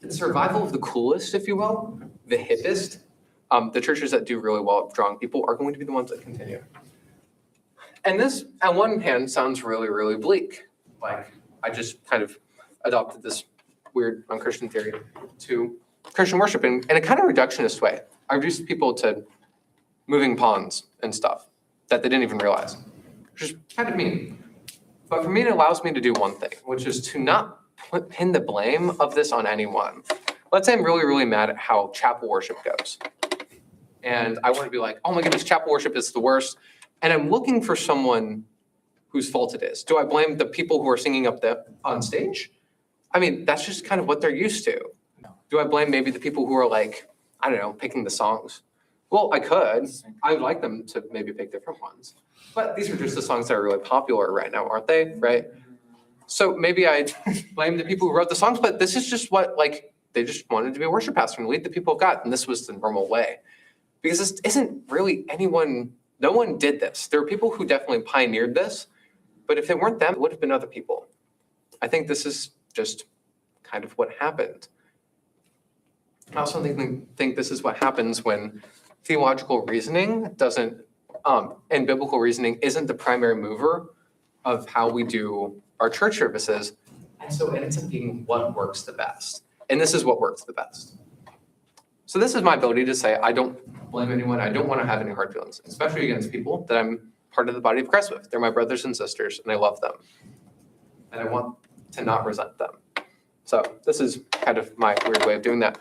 The survival of the coolest, if you will, the hippest, the churches that do really well at drawing people are going to be the ones that continue. And this, on one hand, sounds really, really bleak. Like, I just kind of adopted this weird unchristian theory to Christian worship in a kind of reductionist way. I reduced people to moving pawns and stuff that they didn't even realize, which is kind of mean. But for me, it allows me to do one thing, which is to not pin the blame of this on anyone. Let's say I'm really, really mad at how chapel worship goes. And I want to be like, oh my goodness, chapel worship is the worst. And I'm looking for someone whose fault it is. Do I blame the people who are singing up on stage? I mean, that's just kind of what they're used to. Do I blame maybe the people who are like, I don't know, picking the songs? Well, I could. I would like them to maybe pick different ones. But these are just the songs that are really popular right now, aren't they? Right? So maybe I blame the people who wrote the songs, but this is just what, like, they just wanted to be a worship pastor and lead the people of God. And this was the normal way. Because this isn't really no one did this. There are people who definitely pioneered this, but if it weren't them, it would have been other people. I think this is just kind of what happened. I also think this is what happens when theological reasoning and biblical reasoning isn't the primary mover of how we do our church services. And so it ends up being what works the best. And this is what works the best. So this is my ability to say, I don't blame anyone. I don't want to have any hard feelings, especially against people that I'm part of the body of Christ with. They're my brothers and sisters, and I love them. And I want to not resent them. So this is kind of my weird way of doing that.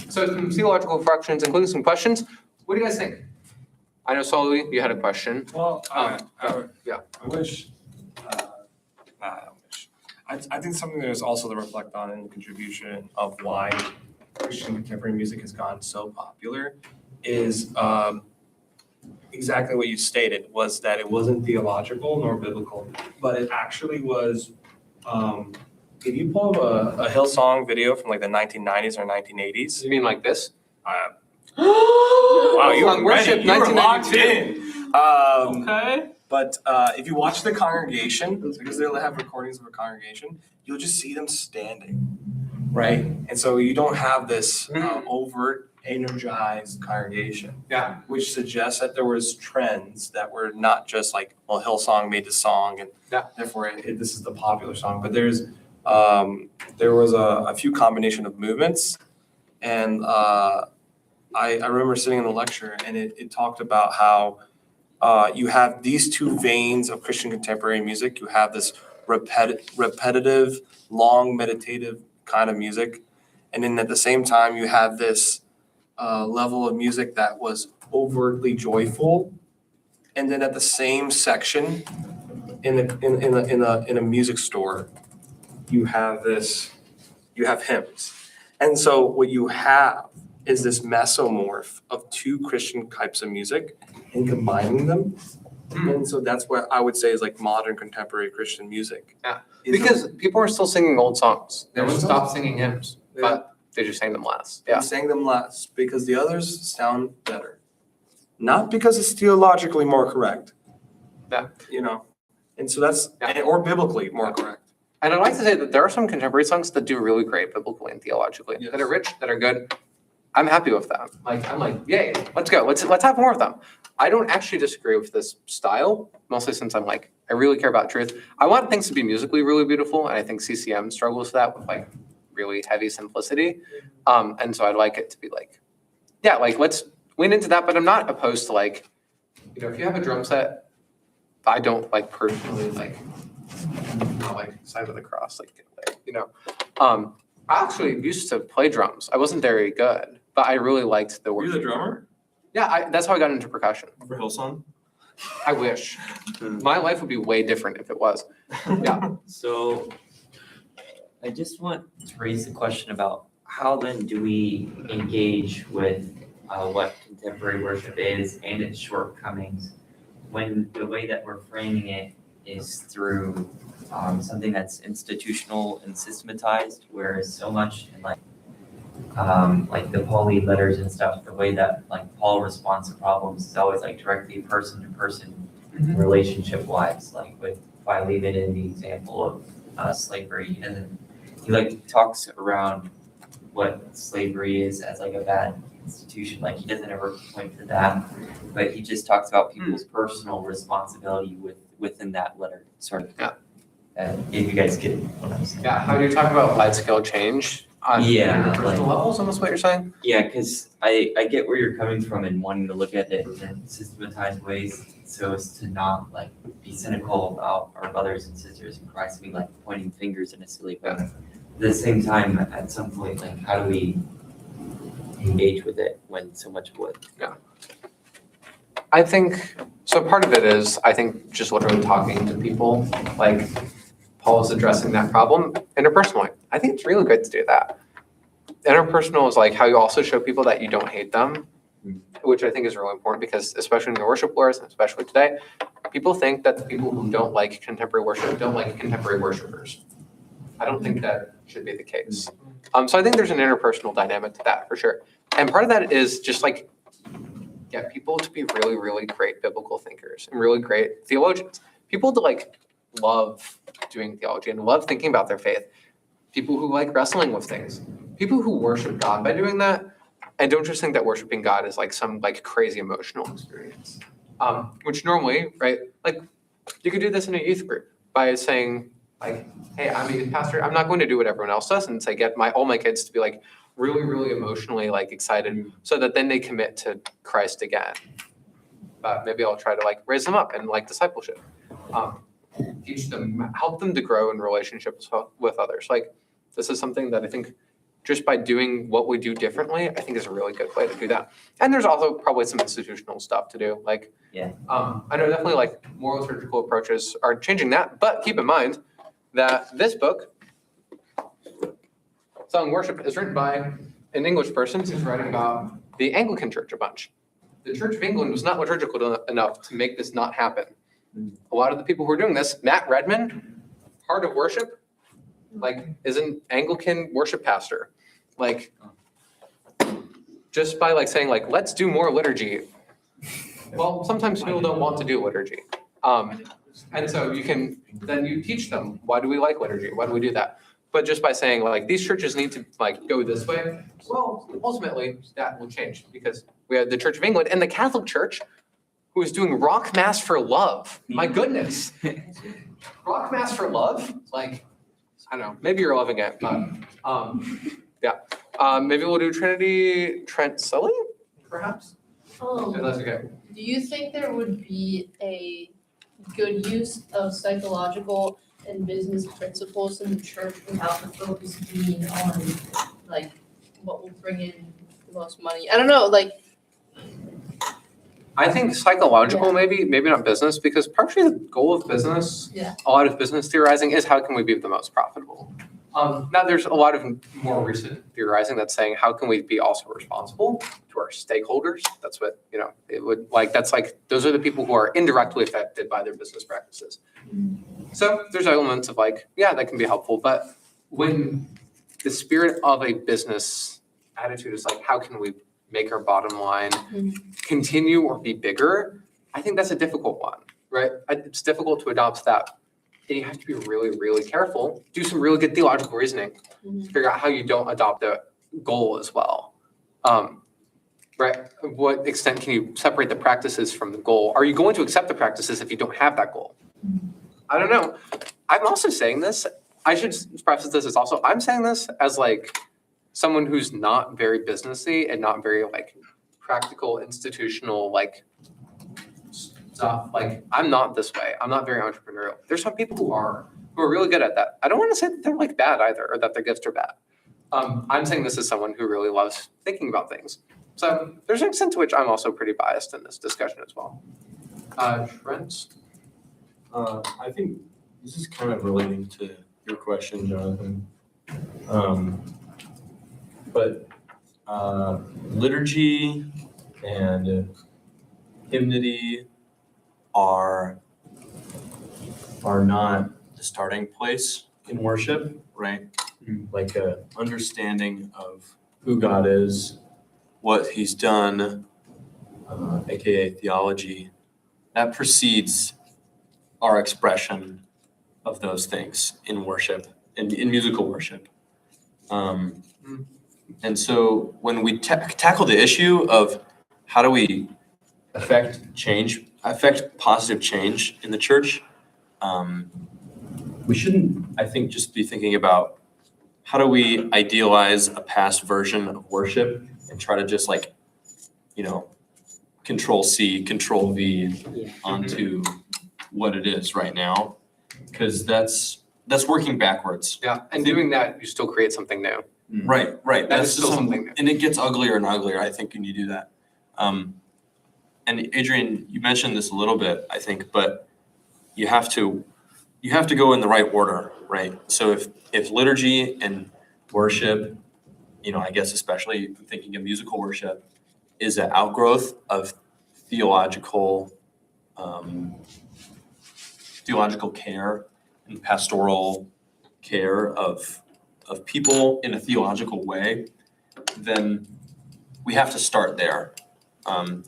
So some theological reflections, including some questions. What do you guys think? I know, Solly, you had a question. Well, yeah. I wish, I don't wish. I think something there's also to reflect on in the contribution of why Christian contemporary music has gotten so popular is exactly what you stated, was that it wasn't theological nor biblical, but it actually was, if you pull up a Hillsong video from like the 1990s or 1980s. You mean like this? Wow, you were worship, ready. You were locked 1992. in. Okay. But if you watch the congregation, because they'll have recordings of a congregation, you'll just see them standing, right? And so you don't have this overt, energized congregation. Yeah. Which suggests that there was trends that were not just like, well, Hillsong made the song and therefore this is the popular song. But there was a few combination of movements, and I remember sitting in the lecture and it talked about how you have these two veins of Christian contemporary music. You have this repetitive, long, meditative kind of music. And then at the same time, you have this level of music that was overtly joyful. And then at the same section in a music store, you have hymns. And so what you have is this mesomorph of two Christian types of music and combining them. And so that's what I would say is like modern contemporary Christian music. Yeah, because people are still singing old songs. They don't stop singing hymns, but they just sang them less. They sang them less because the others sound better. Not because it's theologically more correct. Yeah. And so that's, or biblically more correct. And I'd like to say that there are some contemporary songs that do really great biblically and theologically, Yes. that are rich, that are good. I'm happy with them. I'm like, yay, let's go. Let's have more of them. I don't actually disagree with this style, mostly since I'm like, I really care about truth. I want things to be musically really beautiful, and I think CCM struggles with that with like really heavy simplicity. And so I'd like it to be like, yeah, like lean into that, but I'm not opposed to like, if you have a drum set, I don't like personally like, not like sign of the cross, like, get away, I actually used to play drums. I wasn't very good, but I really liked the Were you the worship. drummer Yeah, that's how I got into percussion. for Hillsong? I wish. My life would be way different if it was. Yeah. So I just want to raise the question about how then do we engage with what contemporary worship is and its shortcomings when the way that we're framing it is through something that's institutional and systematized, whereas so much in like the Pauline letters and stuff, the way that like Paul responds to problems is always like directly person to person, relationship wise, like with Philemon in the example of slavery, and then he like talks around what slavery is as like a bad institution. Like he doesn't ever point to that, but he just talks about people's personal responsibility within that letter, sort of. Yeah. If you guys get what I'm saying. Yeah, how do you talk about wide scale change on Yeah, personal like- levels, almost what you're saying? Yeah, because I get where you're coming from and wanting to look at it in systematized ways so as to not like be cynical about our brothers and sisters in Christ, be like pointing fingers in a silly way. At the same time, at some point, like how do we engage with it when so much would? I think, so part of it is, I think, just literally talking to people, like Paul is addressing that problem interpersonally. I think it's really good to do that. Interpersonal is like how you also show people that you don't hate them, which I think is really important because especially in the worship wars, and especially today, people think that the people who don't like contemporary worship don't like contemporary worshipers. I don't think that should be the case. So I think there's an interpersonal dynamic to that for sure. And part of that is just like get people to be really, really great biblical thinkers and really great theologians. People to like love doing theology and love thinking about their faith. People who like wrestling with things. People who worship God by doing that and don't just think that worshiping God is like some like crazy emotional experience. Which normally, right, like you could do this in a youth group by saying like, hey, I'm a youth pastor. I'm not going to do what everyone else does and say get all my kids to be like really, really emotionally like excited so that then they commit to Christ again. But maybe I'll try to like raise them up and like discipleship. Teach them, help them to grow in relationships with others. Like this is something that I think just by doing what we do differently, I think is a really good way to do that. And there's also probably some institutional stuff to do. Like, I know definitely like more liturgical approaches are changing that, but keep in mind that this book, Song and Worship, is written by an English person who's writing about the Anglican Church a bunch. The Church of England was not liturgical enough to make this not happen. A lot of the people who are doing this, Matt Redman, Heart of Worship, like is an Anglican worship pastor. Like just by like saying like, let's do more liturgy. Well, sometimes people don't want to do liturgy. And so you teach them, why do we like liturgy? Why do we do that? But just by saying like, these churches need to like go this way, well, ultimately that will change because we have the Church of England and the Catholic Church who is doing rock mass for love. My goodness. Rock mass for love? Like, I don't know, maybe you're loving it, but maybe we'll do Trinity Trent Sully, perhaps? If that's okay. Do you think there would be a good use of psychological and business principles in the church without the focus being on like what will bring in the most money? I don't know, like. I think psychological, maybe not business, because partially the goal of business, a lot of business theorizing is how can we be the most profitable? Now there's a lot of more recent theorizing that's saying how can we be also responsible to our stakeholders? That's what, it would like, that's like, those are the people who are indirectly affected by their business practices. So there's elements of like, that can be helpful, but when the spirit of a business attitude is like, how can we make our bottom line continue or be bigger? I think that's a difficult one, right? It's difficult to adopt that. And you have to be really, really careful, do some really good theological reasoning to figure out how you don't adopt the goal as well. Right? What extent can you separate the practices from the goal? Are you going to accept the practices if you don't have that goal? I don't know. I'm also saying this, I should preface this as also, I'm saying this as like someone who's not very businessy and not very like practical institutional like stuff. Like I'm not this way. I'm not very entrepreneurial. There's some people who are really good at that. I don't want to say that they're like bad either, or that their gifts are bad. I'm saying this as someone who really loves thinking about things. So there's an extent to which I'm also pretty biased in this discussion as well. Trent? I think this is kind of relating to your question, Jonathan. But liturgy and hymnody are not the starting place in worship, right? Like a understanding of who God is, what he's done, aka theology, that precedes our expression of those things in worship, in musical worship. And so when we tackle the issue of how do we affect positive change in the church, we shouldn't, I think, just be thinking about how do we idealize a past version of worship and try to just like, Control C, Control V onto what it is right now, because that's working backwards. Yeah, and doing that, you still create something new. Right. That That's is still something new. And it gets uglier and uglier, I think, when you do that. And Adrian, you mentioned this a little bit, I think, but you have to go in the right order, right? So if liturgy and worship, I guess especially thinking of musical worship, is an outgrowth of theological care and pastoral care of people in a theological way, then we have to start there.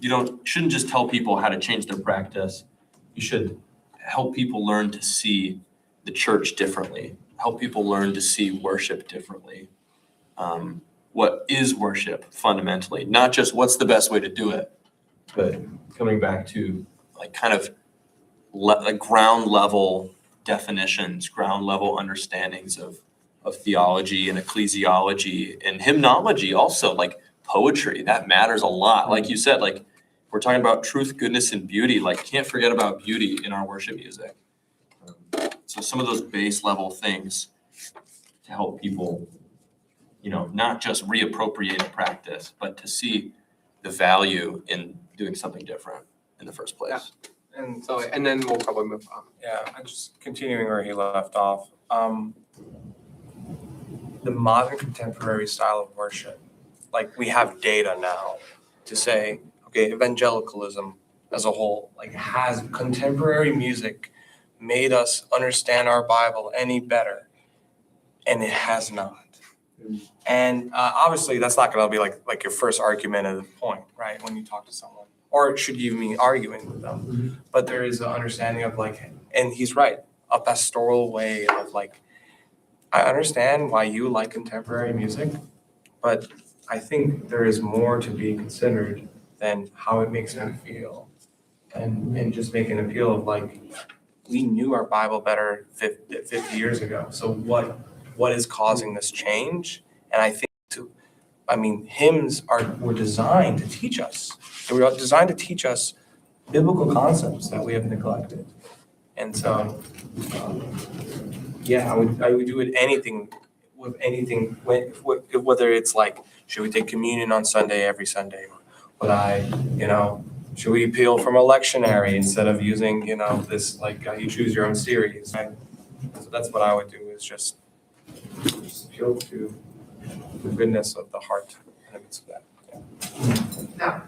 You shouldn't just tell people how to change their practice. You should help people learn to see the church differently, help people learn to see worship differently. What is worship fundamentally, not just what's the best way to do it, but coming back to like kind of like ground level definitions, ground level understandings of theology and ecclesiology and hymnology also, like poetry, that matters a lot. Like you said, like we're talking about truth, goodness, and beauty, like can't forget about beauty in our worship music. So some of those base level things to help people, not just reappropriate a practice, but to see the value in doing something different in the first place. Yeah. And then we'll probably move on. Yeah, I'm just continuing where he left off. The modern contemporary style of worship, like we have data now to say, okay, evangelicalism as a whole, like has contemporary music made us understand our Bible any better? And it has not. And obviously that's not gonna be like your first argument at the point, right? When you talk to someone, or should you mean arguing with them? But there is an understanding of like, and he's right, a pastoral way of like, I understand why you like contemporary music, but I think there is more to be considered than how it makes me feel. And just make an appeal of like, we knew our Bible better 50 years ago. So what is causing this change? And I think hymns were designed to teach us. They were designed to teach us biblical concepts that we have neglected. And so, I would do it with anything, whether it's like, should we take communion on Sunday every Sunday? Would should we appeal from a lectionary instead of using, this like you choose your own series? So that's what I would do, is just appeal to the goodness of the heart in the midst of that. Yeah,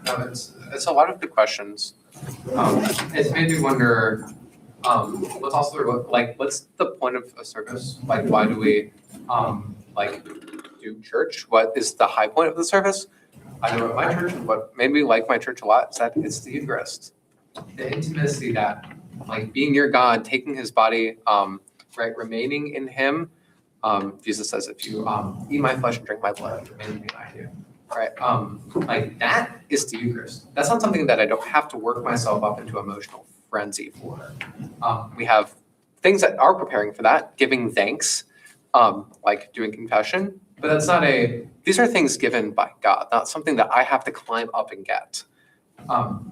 it's a lot of good questions. It's made me wonder, what's the point of a service? Like, why do we do church? What is the high point of the service? I know at my church, what made me like my church a lot is that it's the Eucharist. The intimacy that, like being near God, taking his body, remaining in him. Jesus says, if you eat my flesh and drink my blood, remain in me and I do. Right? That is the Eucharist. That's not something that I don't have to work myself up into emotional frenzy for. We have things that are preparing for that, giving thanks, like doing confession. But these are things given by God, not something that I have to climb up and get.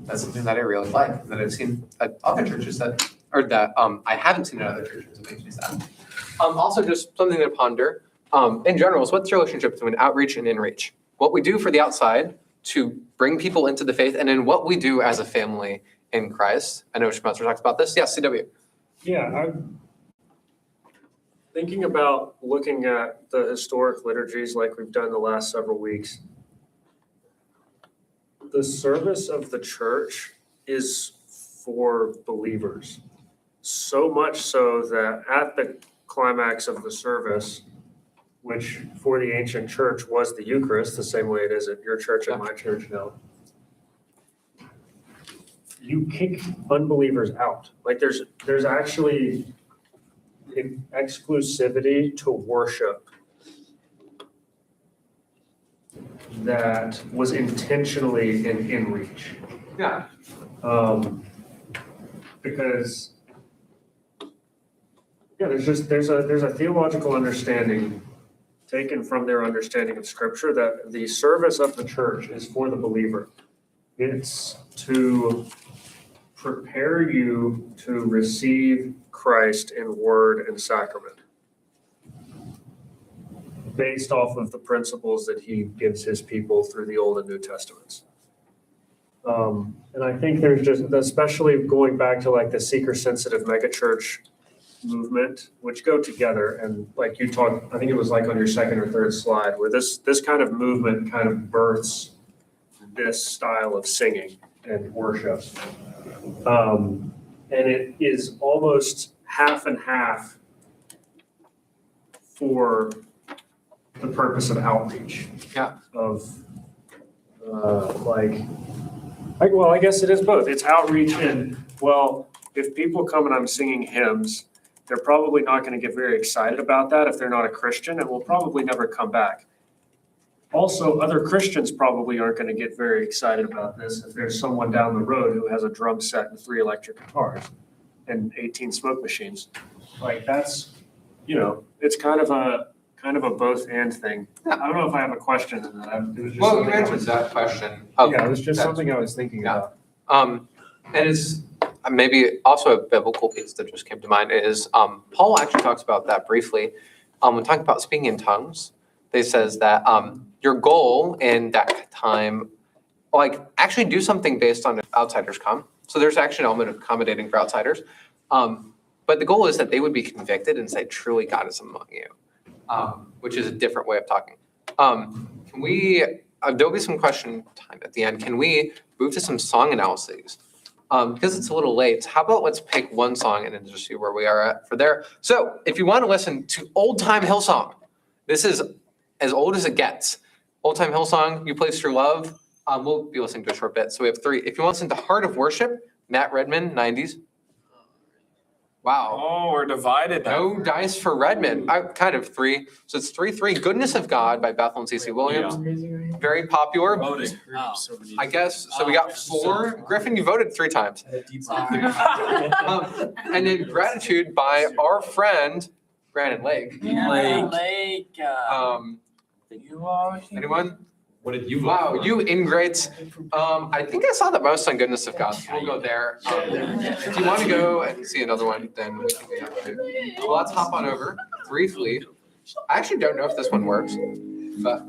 That's something that I really like, that I've seen at other churches that I haven't seen in other churches. It makes me sad. Also, just something to ponder. In general, is what's the relationship between outreach and inreach? What we do for the outside to bring people into the faith, and then what we do as a family in Christ. I know Schmetzer talks about this. Yes, CW. Yeah, I'm thinking about looking at the historic liturgies like we've done the last several weeks. The service of the church is for believers. So much so that at the climax of the service, which for the ancient church was the Eucharist, the same way it is at your church and my church now, you kick unbelievers out. Like there's actually an exclusivity to worship that was intentionally in reach. Yeah. Because there's a theological understanding taken from their understanding of Scripture that the service of the church is for the believer. It's to prepare you to receive Christ in word and sacrament, based off of the principles that he gives his people through the Old and New Testaments. And I think there's just, especially going back to like the seeker-sensitive megachurch movement, which go together, and like you talked, I think it was like on your second or third slide, where this kind of movement kind of births this style of singing and worship. And it is almost half and half for the purpose of outreach. Yeah. I guess it is both. It's outreach and, well, if people come and I'm singing hymns, they're probably not going to get very excited about that if they're not a Christian, and will probably never come back. Also, other Christians probably aren't going to get very excited about this if there's someone down the road who has a drum set and 3 electric guitars and 18 smoke machines. Like that's, it's kind of a both and thing. I don't know if I have a question in that. It was just Well, you something I answered was- that question. Yeah, it was just something I was thinking about. And it's maybe also a biblical piece that just came to mind is Paul actually talks about that briefly. When talking about speaking in tongues, they says that your goal in that time, like actually do something based on if outsiders come. So there's actually an element of accommodating for outsiders. But the goal is that they would be convicted and say, truly God is among you, which is a different way of talking. Can we, there'll be some question time at the end. Can we move to some song analyses? Because it's a little late, how about let's pick one song and then just see where we are at for there. So if you want to listen to Old Time Hillsong, this is as old as it gets. Old Time Hillsong, You Place Your Love. We'll be listening to a short bit. So we have 3. If you want to listen to Heart of Worship, Matt Redman, 90s. Wow. Oh, we're divided now. No dice for Redman. Kind of 3. So it's 3-3. Goodness of God by Bethel and C.C. Williams. Very popular. Voting. I guess. So we got 4. Griffin, you voted 3 times. And then Gratitude by our friend, Brandon Lake. Lake. Anyone? What did you vote Wow, for? you ingrates. I think I saw the most on Goodness of God. So we'll go there. If you want to go and see another one, then we can do that too. Well, let's hop on over briefly. I actually don't know if this one works, but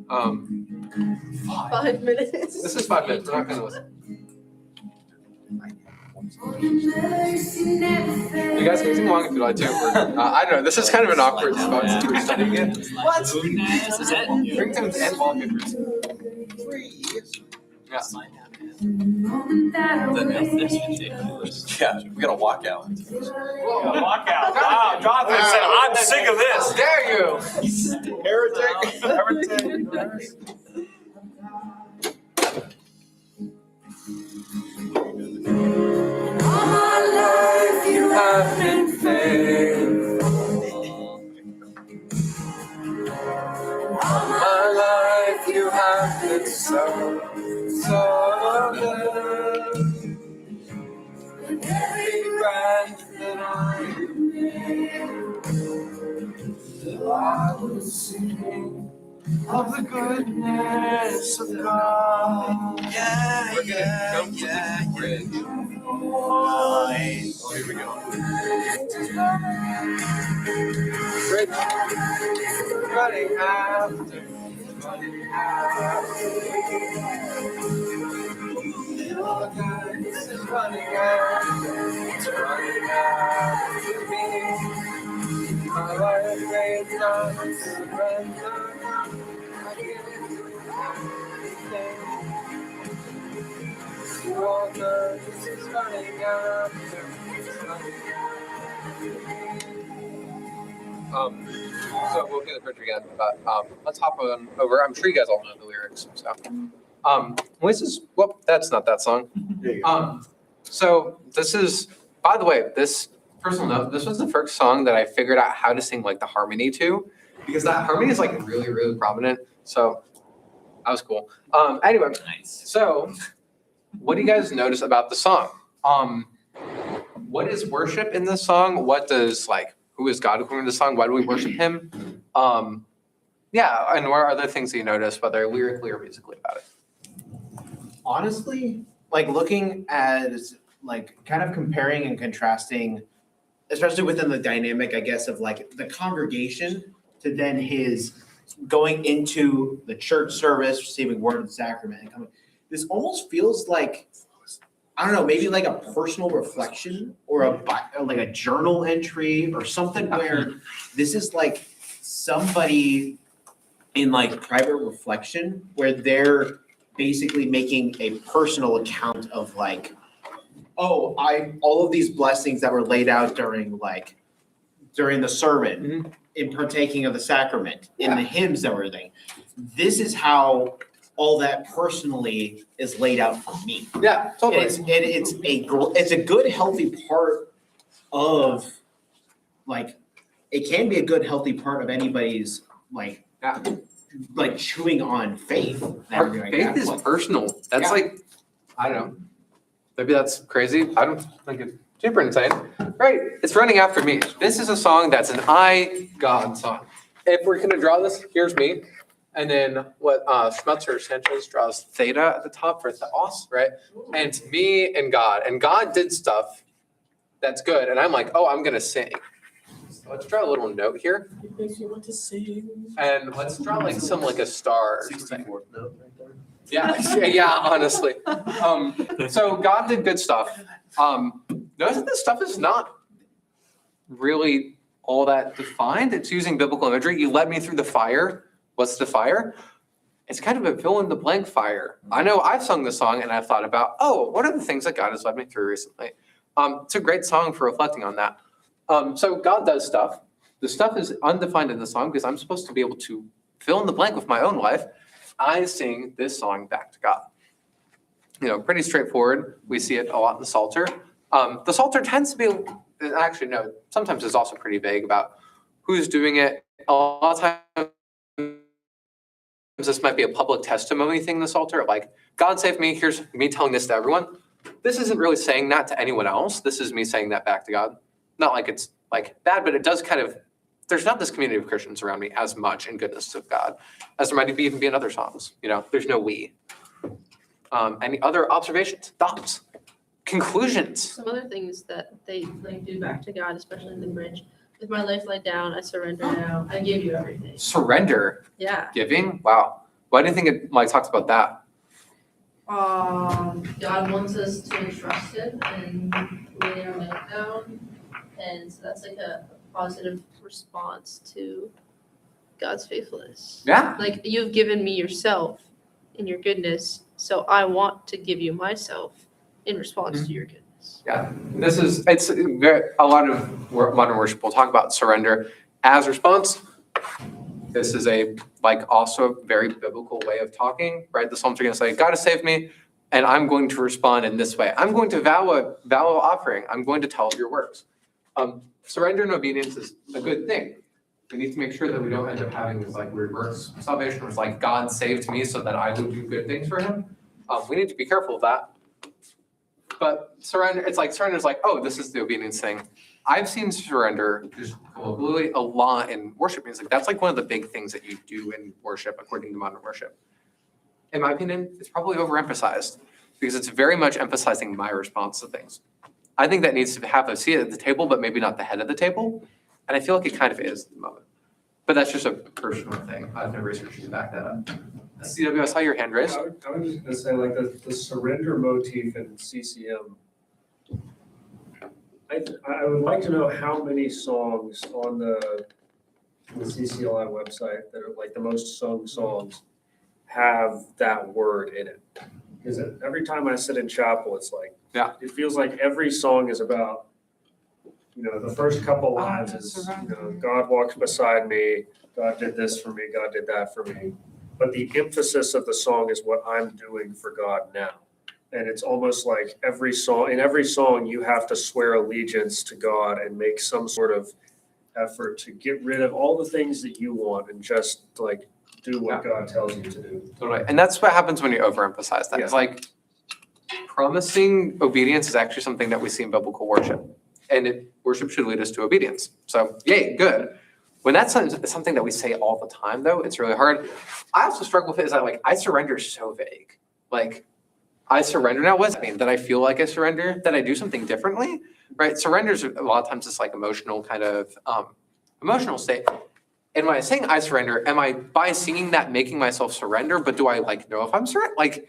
5 minutes. this is 5 minutes. We're not going to listen. You guys can sing along if you'd like to. I don't know. This is kind of an awkward spot since we're studying it. What? Ringtones and wallpapers. Yeah. That's ridiculous. Yeah, we got a walkout. Walkout. Wow, Jonathan said, I'm sick of this. Dare you? Heretic. All my life you have been faithful. All my life you have been so good. With every breath that I am I will sing of the goodness of God. Yeah, We're gonna jump to the bridge. Oh, here we go. Bridge. Running after. Running after. Your goodness is running after. It's running after me. My life may not surrender. I give you everything. Your goodness is running after. It's running after me. So we'll get the bridge again, but let's hop on over. I'm sure you guys all know the lyrics. So, this is that's not that song. So this is, by the way, this personal note. This was the first song that I figured out how to sing like the harmony to, because that harmony is like really, really prominent. So that was cool. Anyway, so what do you guys notice about the song? What is worship in this song? What does who is God according to the song? Why do we worship him? Yeah, and what are other things that you notice, whether lyrically or musically about it? Honestly, looking at kind of comparing and contrasting, especially within the dynamic, I guess, of the congregation to then his going into the church service, receiving word of the sacrament, and coming. This almost feels like, I don't know, maybe like a personal reflection or a journal entry or something where this is like somebody in private reflection where they're basically making a personal account of all of these blessings that were laid out during the sermon, in partaking of the sacrament, in the hymns that were there. This is how all that personally is laid out for me. Yeah, totally. It's a good, healthy part of it can be a good, healthy part of anybody's chewing on faith. Faith is personal. That's I don't know. Maybe that's crazy. I don't think it's super insane. Right. It's running after me. This is a song that's an I, God song. If we're going to draw this, here's me. And then what Schmelzer Sanchez draws theta at the top for theos, right? And it's me and God. And God did stuff that's good. And I'm like, oh, I'm going to sing. So let's draw a little note here. It makes me want to sing. And let's draw a star. 64th note right there. Yeah, honestly. So God did good stuff. Notice that this stuff is not really all that defined. It's using biblical imagery. You led me through the fire. What's the fire? It's kind of a fill in the blank fire. I know I've sung this song and I've thought about, what are the things that God has led me through recently? It's a great song for reflecting on that. So God does stuff. The stuff is undefined in the song because I'm supposed to be able to fill in the blank with my own life. I sing this song back to God. Pretty straightforward. We see it a lot in the Psalter. The Psalter tends to be, actually, no, sometimes it's also pretty vague about who's doing it. A lot of times, this might be a public testimony thing, the Psalter, God save me, here's me telling this to everyone. This isn't really saying that to anyone else. This is me saying that back to God. Not like it's bad, but it does kind of, there's not this community of Christians around me as much in goodness of God as there might even be in other songs. There's no we. Any other observations, thoughts, conclusions? Some other things that they do back to God, especially in the bridge. With my life laid down, I surrender now. I give you everything. Surrender. Yeah. Giving. Wow. Why do you think it talks about that? God wants us to trust him and lay our life down, and so that's a positive response to God's faithfulness. Yeah. You've given me yourself in your goodness, so I want to give you myself in response to your goodness. Yeah, it's a lot of modern worship will talk about surrender as response. This is also a very biblical way of talking, right? The Psalms are going to say, God has saved me, and I'm going to respond in this way. I'm going to vow a offering. I'm going to tell of your works. Surrender and obedience is a good thing. We need to make sure that we don't end up having this reverse salvation where it's God saved me so that I would do good things for him. We need to be careful of that. But surrender, it's surrender is oh, this is the obedience thing. I've seen surrender just globally a lot in worship music. That's like one of the big things that you do in worship, according to modern worship. In my opinion, it's probably overemphasized because it's very much emphasizing my response to things. I think that needs to have a seat at the table, but maybe not the head of the table. And I feel like it kind of is at the moment. But that's just a personal thing. I have no research to back that up. CW, I saw your hand raised. I was just gonna say, like, the surrender motif in CCM. I would like to know how many songs on the CCLI website that are like the most sung songs have that word in it. Because every time I sit in chapel, it's like, Yeah. it feels like every song is about, the first couple lines is, God walks beside me, God did this for me, God did that for me. But the emphasis of the song is what I'm doing for God now. And it's almost like in every song, you have to swear allegiance to God and make some sort of effort to get rid of all the things that you want and just like do what God tells you to do. Totally. And that's what happens when you overemphasize that. It's like promising obedience is actually something that we see in biblical worship. And worship should lead us to obedience. So, yay, good. When that's something that we say all the time, though, it's really hard. I also struggle with it is that, like, I surrender is so vague. Like, I surrender now. What does that mean? That I feel like I surrender? That I do something differently? Right? Surrenders, a lot of times, it's like emotional kind of emotional state. And when I sing I surrender, am I, by singing that, making myself surrender? But do I, like, know if I'm surrender? Like,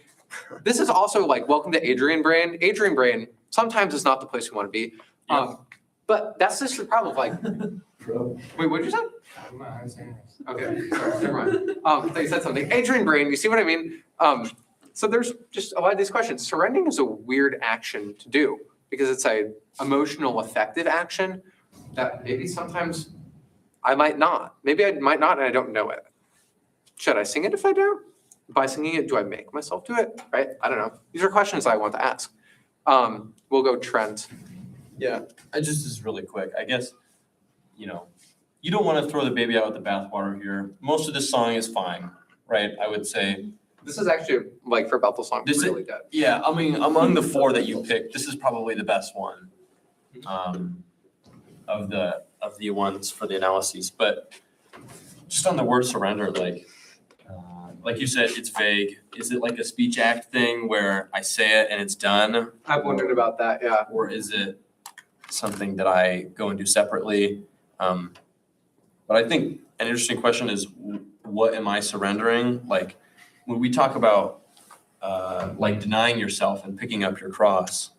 this is also, like, welcome to Adrian Brain. Adrian Brain sometimes is not the place we want to be. But that's just the problem of, like, wait, what did you say? Okay, sorry, never mind. I thought you said something. Adrian Brain, you see what I mean? So there's just a lot of these questions. Surrendering is a weird action to do because it's a emotional, effective action that maybe sometimes I might not. Maybe I might not and I don't know it. Should I sing it if I do? By singing it, do I make myself do it? Right? I don't know. These are questions I want to ask. We'll go Trent. Yeah, I just is really quick. I guess, you don't want to throw the baby out with the bathwater here. Most of this song is fine, right? I would say. This is actually, like, for Bethel song, really good. Yeah, I mean, among the four that you picked, this is probably the best one of the ones for the analyses. But just on the word surrender, like you said, it's vague. Is it like a speech act thing where I say it and it's done? I've wondered about that, yeah. Or is it something that I go and do separately? But I think an interesting question is, what am I surrendering? Like, when we talk about like denying yourself and picking up your cross,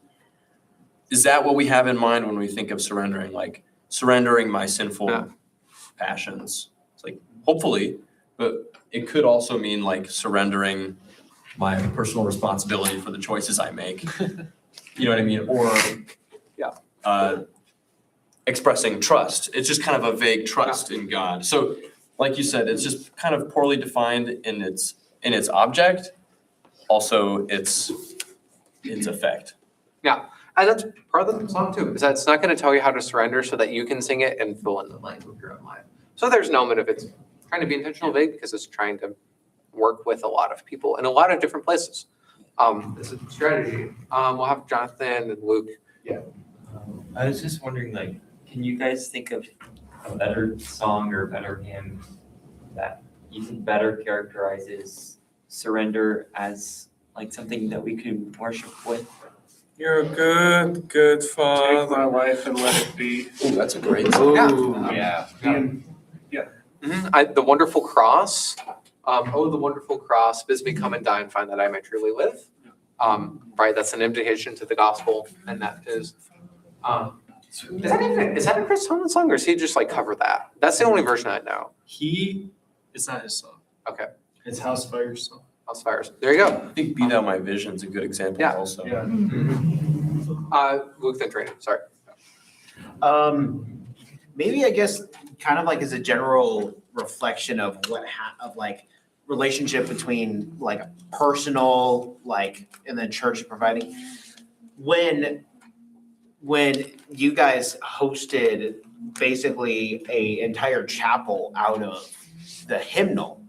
is that what we have in mind when we think of surrendering? Like surrendering my sinful passions? It's like, hopefully, but it could also mean like surrendering my personal responsibility for the choices I make. You know what I mean? Or expressing trust. It's just kind of a vague trust in God. So like you said, it's just kind of poorly defined in its object, also its effect. Yeah, and that's part of the song too, is that it's not going to tell you how to surrender so that you can sing it and fill in the blank with your own life. So there's an element of it's trying to be intentional vague because it's trying to work with a lot of people in a lot of different places. It's a strategy. We'll have Jonathan and Luke. Yeah. I was just wondering, like, can you guys think of a better song or a better hymn that you think better characterizes surrender as like something that we could worship with? You're a good, good Take father. my life and let it be. Oh, that's a great song. Yeah. Yeah. The wonderful cross. Oh, the wonderful cross, bids me come and die and find that I may truly live. Right, that's an invitation to the gospel, and that is. Is that a Chris Tomlin song, or is he just like cover that? That's the only version I know. It's not his song. Okay. It's House Fire's song. House Fires. There you go. I think Be Thou My Vision's a good example also. Yeah. Luke then training. Sorry. Maybe I guess kind of like as a general reflection of of like relationship between like personal, like, and then church providing. When you guys hosted basically a entire chapel out of the hymnal,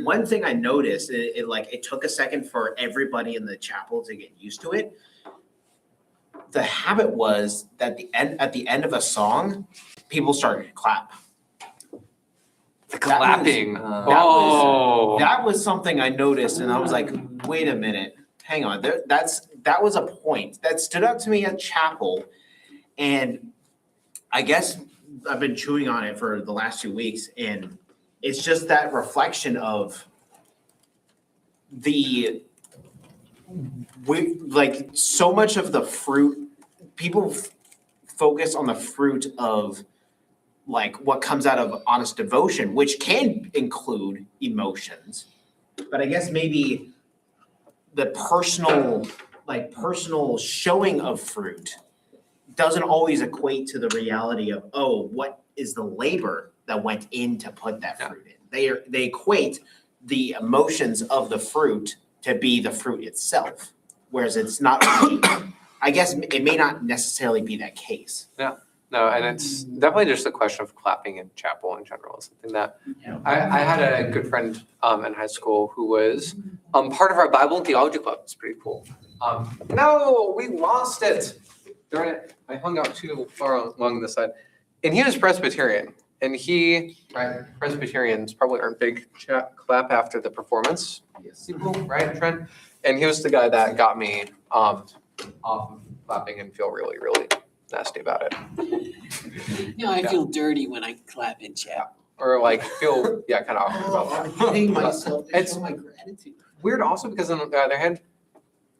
one thing I noticed, it took a second for everybody in the chapel to get used to it. the habit was that at the end of a song, people started to clap. The clapping. Oh. That was something I noticed, and I was like, wait a minute, hang on. That was a point that stood out to me at chapel, and I guess I've been chewing on it for the last 2 weeks, and it's just that reflection of like so much of the fruit. People focus on the fruit of like what comes out of honest devotion, which can include emotions. But I guess maybe the personal showing of fruit doesn't always equate to the reality of, oh, what is the labor that went in to put that fruit in? They equate the emotions of the fruit to be the fruit itself, whereas it's not really, I guess it may not necessarily be that case. No, and it's definitely just a question of clapping in chapel in general. It's something that I had a good friend in high school who was part of our Bible and theology club. It's pretty cool. No, we lost it. Darn it. I hung out too far along this side. And he was Presbyterian. And Presbyterians probably aren't big clap after the performance. People, right, Trent? And he was the guy that got me off of clapping and feel really, really nasty about it. I feel dirty when I clap in chat. Or like feel, kind of awkward about that. Hitting myself, It's my gratitude. Weird also because on the other hand,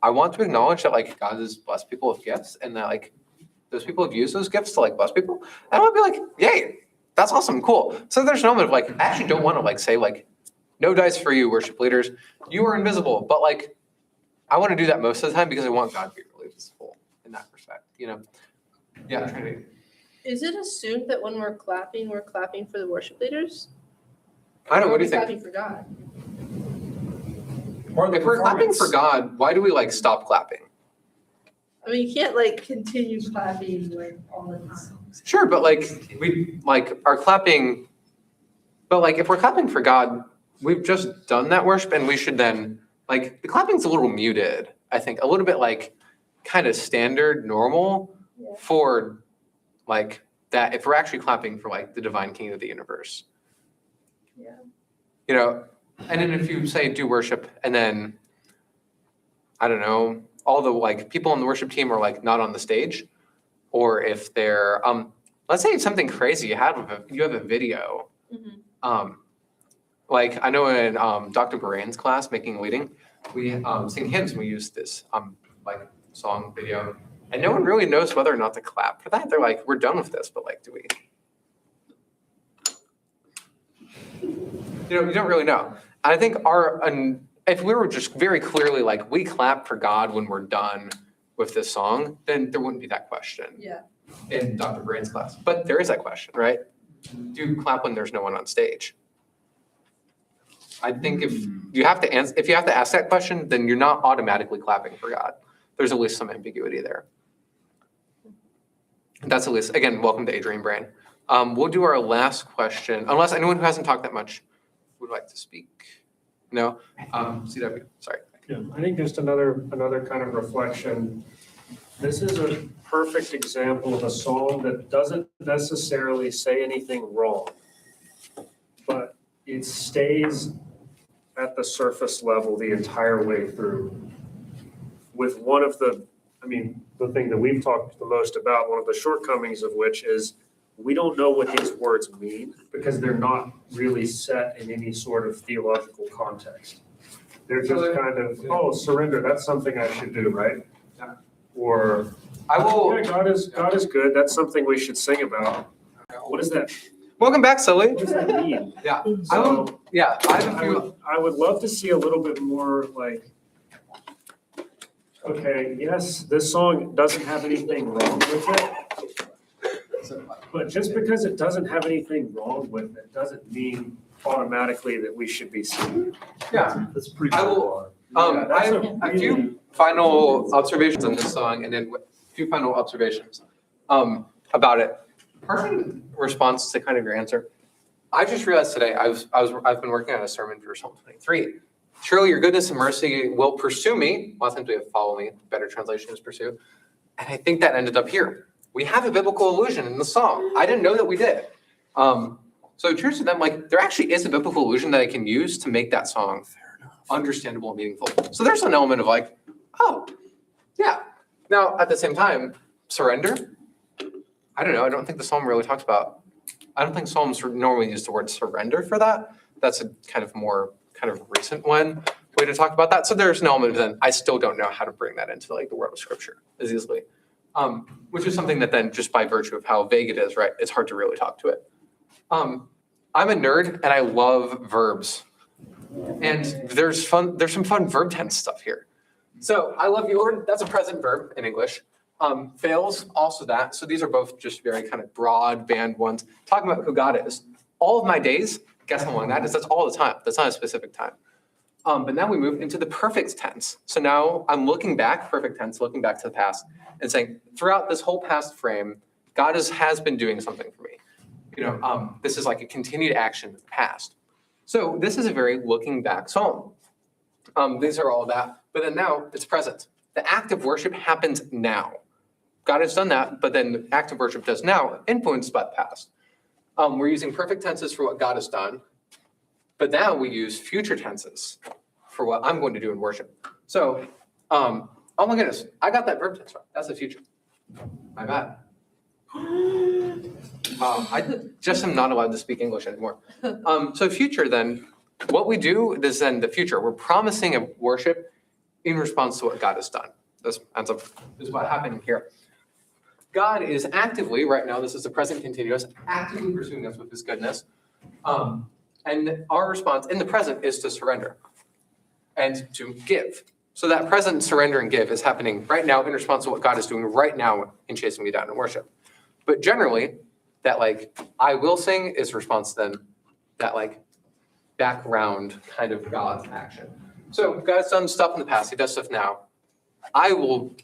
I want to acknowledge that like God has blessed people with gifts and that like those people have used those gifts to like bless people. And I want to be like, yay, that's awesome, cool. So there's an element of like, I actually don't want to like say like, no dice for you, worship leaders. You are invisible. But like, I want to do that most of the time because I want God to be really visible in that respect, Yeah, Trinity. Is it assumed that when we're clapping for the worship leaders? I don't know, what do you Clapping think? for God. If we're clapping for God, why do we like stop clapping? I mean, you can't like continue clapping like all the time. Sure, but like we like are clapping, but like if we're clapping for God, we've just done that worship and we should then like the clapping's a little muted, I think, a little bit like kind of standard, normal for like that if we're actually clapping for like the divine king of the universe. Yeah. And then if you say do worship and then I don't know, all the like people on the worship team are like not on the stage, or if they're let's say it's something crazy you have a video. Mm-hmm. Like I know in Dr. Baran's class, Making and Leading, we sing hymns and we use this like song video. And no one really knows whether or not to clap for that. They're like, we're done with this, but like, do we? You don't really know. I think if we were just very clearly like, we clap for God when we're done with this song, then there wouldn't be that question in Dr. Baran's class. But there is that question, right? Do you clap when there's no one on stage? I think if you have to ask that question, then you're not automatically clapping for God. There's at least some ambiguity there. That's at least, again, welcome to Adrian Brain. We'll do our last question, unless anyone who hasn't talked that much would like to speak. No? CW, sorry. Yeah, I think just another kind of reflection. This is a perfect example of a song that doesn't necessarily say anything wrong, but it stays at the surface level the entire way through. With one of the thing that we've talked the most about, one of the shortcomings of which is we don't know what these words mean because they're not really set in any sort of theological context. They're just kind of, surrender, that's something I should do, right? Yeah. Or, God is good, that's something we should sing about. What is that? Welcome back, Sully. What does that mean? Yeah. So, I I would love to see a little bit more like, okay, yes, this song doesn't have anything wrong with it. But just because it doesn't have anything wrong with it doesn't mean automatically that we should be singing. Yeah. That's pretty I cool. will, I have a few final observations on this song and then a few final observations about it. Perfect response to kind of your answer. I just realized today, I've been working on a sermon for Psalm 23. Surely your goodness and mercy will pursue me. A lot of times we have follow me. Better translation is pursue. And I think that ended up here. We have a biblical allusion in the song. I didn't know that we did. So cheers to them, like there actually is a biblical allusion that I can use to make that song understandable and meaningful. So there's an element of like, oh, yeah. Now, at the same time, surrender, I don't know. I don't think the psalm really talks about, I don't think psalms normally use the word surrender for that. That's a kind of more kind of recent way to talk about that. So there's an element of then I still don't know how to bring that into like the world of scripture as easily. Which is something that then just by virtue of how vague it is, right, it's hard to really talk to it. I'm a nerd and I love verbs. And there's some fun verb tense stuff here. So I love you, that's a present verb in English. Fails, also that. So these are both just very kind of broad band ones. Talking about who God is. All of my days, guess how long that is? That's all the time. That's not a specific time. But now we move into the perfect tense. So now I'm looking back, perfect tense, looking back to the past and saying, throughout this whole past frame, God has been doing something for me. This is like a continued action in the past. So this is a very looking back psalm. These are all that, but then now it's present. The act of worship happens now. God has done that, but then the act of worship does now, influenced by the past. We're using perfect tenses for what God has done, but now we use future tenses for what I'm going to do in worship. So, oh my goodness, I got that verb tense right. That's the future. My bad. I just am not allowed to speak English anymore. So future then, what we do is then the future. We're promising a worship in response to what God has done. This is what happened here. God is actively, right now, this is the present continuous, actively pursuing us with his goodness. And our response in the present is to surrender and to give. So that present surrender and give is happening right now in response to what God is doing right now in chasing me down in worship. But generally, that like, I will sing is response then that like background kind of God's action. So God's done stuff in the past, he does stuff now. I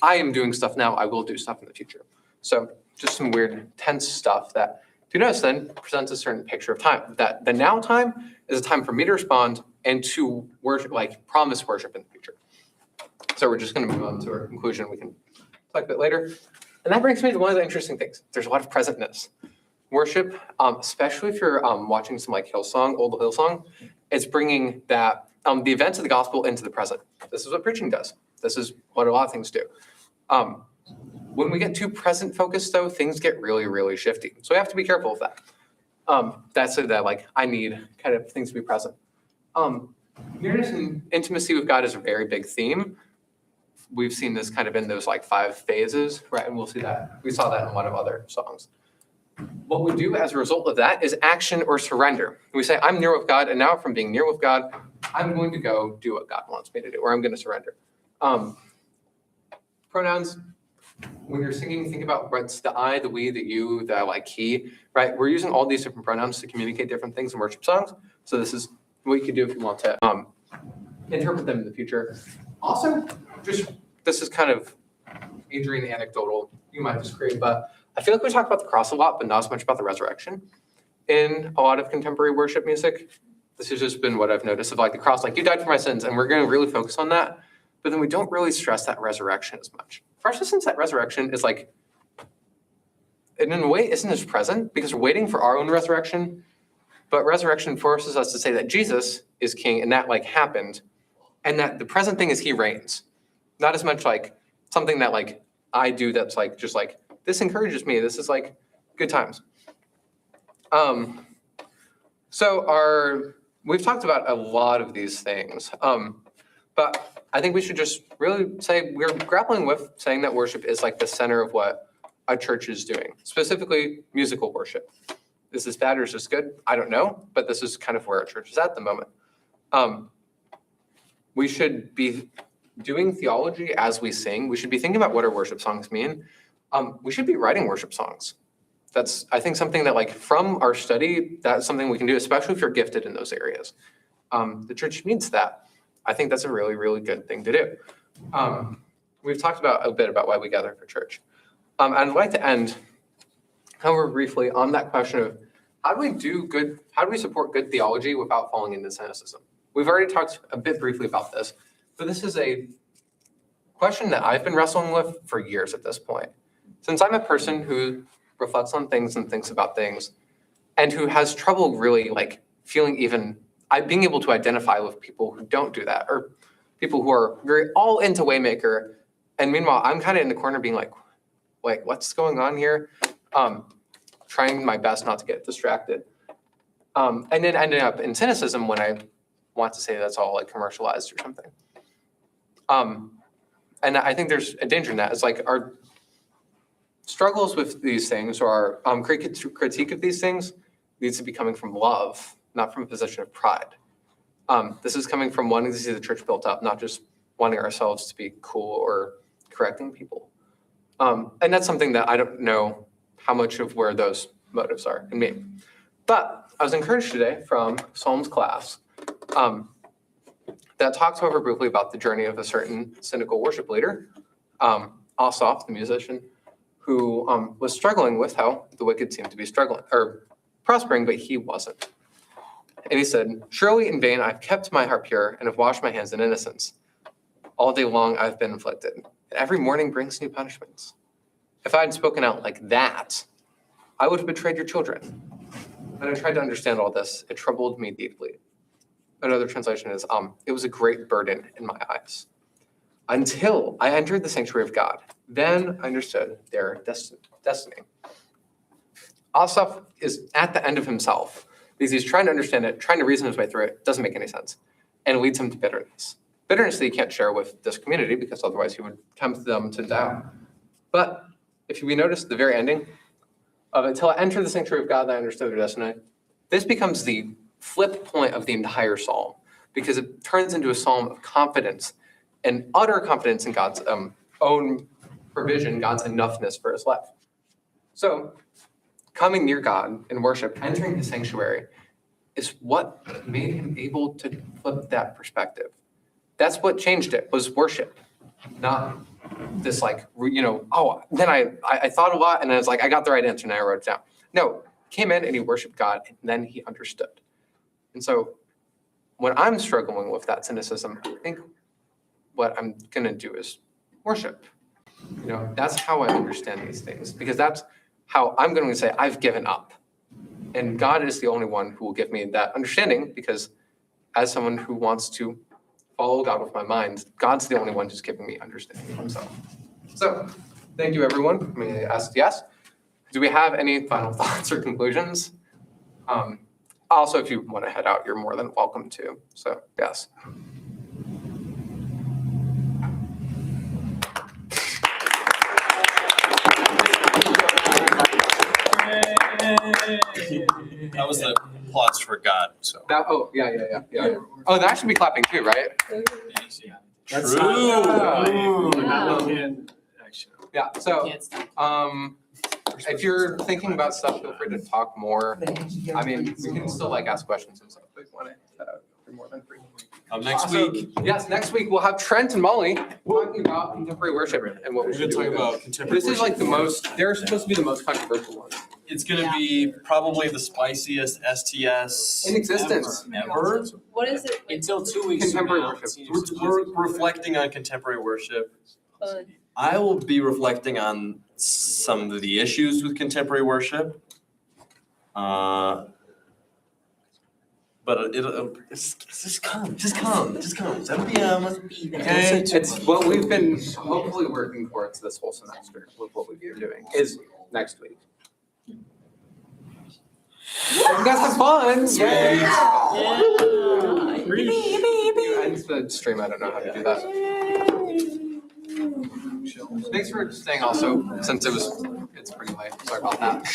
am doing stuff now, I will do stuff in the future. So just some weird tense stuff that, do you notice then, presents a certain picture of time. That the now time is a time for me to respond and to worship, like promise worship in the future. So we're just gonna move on to our conclusion. We can talk a bit later. And that brings me to one of the interesting things. There's a lot of presentness. Worship, especially if you're watching some like Hillsong, old Hillsong, it's bringing that, the events of the gospel into the present. This is what preaching does. This is what a lot of things do. When we get too present focused though, things get really, really shifty. So we have to be careful of that. That's so that like, I need kind of things to be present. Nearness and intimacy with God is a very big theme. We've seen this kind of in those like 5 phases, right? And we'll see that. We saw that in a lot of other songs. What we do as a result of that is action or surrender. We say, I'm near with God, and now from being near with God, I'm going to go do what God wants me to do, or I'm going to surrender. Pronouns, when you're singing, think about what's the I, the we, the you, the like he, right? We're using all these different pronouns to communicate different things in worship songs. So this is what you can do if you want to interpret them in the future. Also, this is kind of Adrian anecdotal, you might disagree, but I feel like we talk about the cross a lot, but not as much about the resurrection in a lot of contemporary worship music. This has just been what I've noticed of like the cross, like you died for my sins, and we're going to really focus on that. But then we don't really stress that resurrection as much. For us, since that resurrection is like, and in a way, isn't as present because we're waiting for our own resurrection. But resurrection forces us to say that Jesus is king and that like happened, and that the present thing is he reigns. Not as much like something that like I do that's like just like this encourages me. This is like good times. So we've talked about a lot of these things, but I think we should just really say we're grappling with saying that worship is like the center of what a church is doing, specifically musical worship. Is this bad or is this good? I don't know, but this is kind of where our church is at the moment. We should be doing theology as we sing. We should be thinking about what our worship songs mean. We should be writing worship songs. That's, I think, something that like from our study, that's something we can do, especially if you're gifted in those areas. The church needs that. I think that's a really, really good thing to do. We've talked about a bit about why we gather for church. I'd like to end, however briefly, on that question of how do we support good theology without falling into cynicism? We've already talked a bit briefly about this, but this is a question that I've been wrestling with for years at this point. Since I'm a person who reflects on things and thinks about things, and who has trouble really like feeling being able to identify with people who don't do that, or people who are very all into Waymaker, and meanwhile I'm kind of in the corner being like, wait, what's going on here? Trying my best not to get distracted. And then ending up in cynicism when I want to say that's all like commercialized or something. And I think there's a danger in that. It's like our struggles with these things or our critique of these things needs to be coming from love, not from a position of pride. This is coming from wanting to see the church built up, not just wanting ourselves to be cool or correcting people. And that's something that I don't know how much of where those motives are in me. But I was encouraged today from Psalms class that talks over briefly about the journey of a certain cynical worship leader, Asaph, the musician, who was struggling with how the wicked seemed to be struggling or prospering, but he wasn't. And he said, "Surely in vain I've kept my heart pure and have washed my hands in innocence. All day long I've been afflicted, and every morning brings new punishments. If I had spoken out like that, I would have betrayed your children." When I tried to understand all this, it troubled me deeply. Another translation is, it was a great burden in my eyes. Until I entered the sanctuary of God, then I understood their destiny. Asaph is at the end of himself because he's trying to understand it, trying to reason his way through it. Doesn't make any sense. And it leads him to bitterness. Bitterness that he can't share with this community because otherwise he would tempt them to doubt. But if we notice the very ending of until I entered the sanctuary of God, I understood their destiny. This becomes the flip point of the entire psalm because it turns into a psalm of confidence and utter confidence in God's own provision, God's enoughness for his life. So coming near God in worship, entering the sanctuary is what made him able to flip that perspective. That's what changed it, was worship, not this like, then I thought a lot and I was like, I got the right answer and I wrote it down. No, he came in and he worshiped God and then he understood. And so when I'm struggling with that cynicism, I think what I'm gonna do is worship. That's how I understand these things because that's how I'm going to say I've given up. And God is the only one who will give me that understanding because as someone who wants to follow God with my mind, God's the only one who's giving me understanding of himself. So thank you, everyone. May I ask yes? Do we have any final thoughts or conclusions? Also, if you want to head out, you're more than welcome to. So yes. That was the applause for God, so. Yeah. Oh, that should be clapping too, right? That's True. Ooh, Yeah. now we can actually. Yeah, so, Can't stop. if you're thinking about stuff, feel free to talk more. I mean, we can still like ask questions and stuff, if you want to head out, you're more than free. Next Also, week, Yes, next week we'll have Trent and Molly talking about contemporary worship and what we we're should gonna do talk with it. about contemporary This is like the worship. they're supposed to be the most controversial ones It's gonna be probably the spiciest STS in existence. ever. What is it? Until 2 weeks from Contemporary now. worship. senior We're reflecting on contemporary worship. Uh, I will be reflecting on some of the issues with contemporary worship. But just come. 7 p.m. Okay. It's what we've been hopefully working towards this whole semester with what we've been doing is next week. You guys have fun. Yay. You end the stream. I don't know how to do that. Thanks for staying also, since it's pretty late. Sorry about that.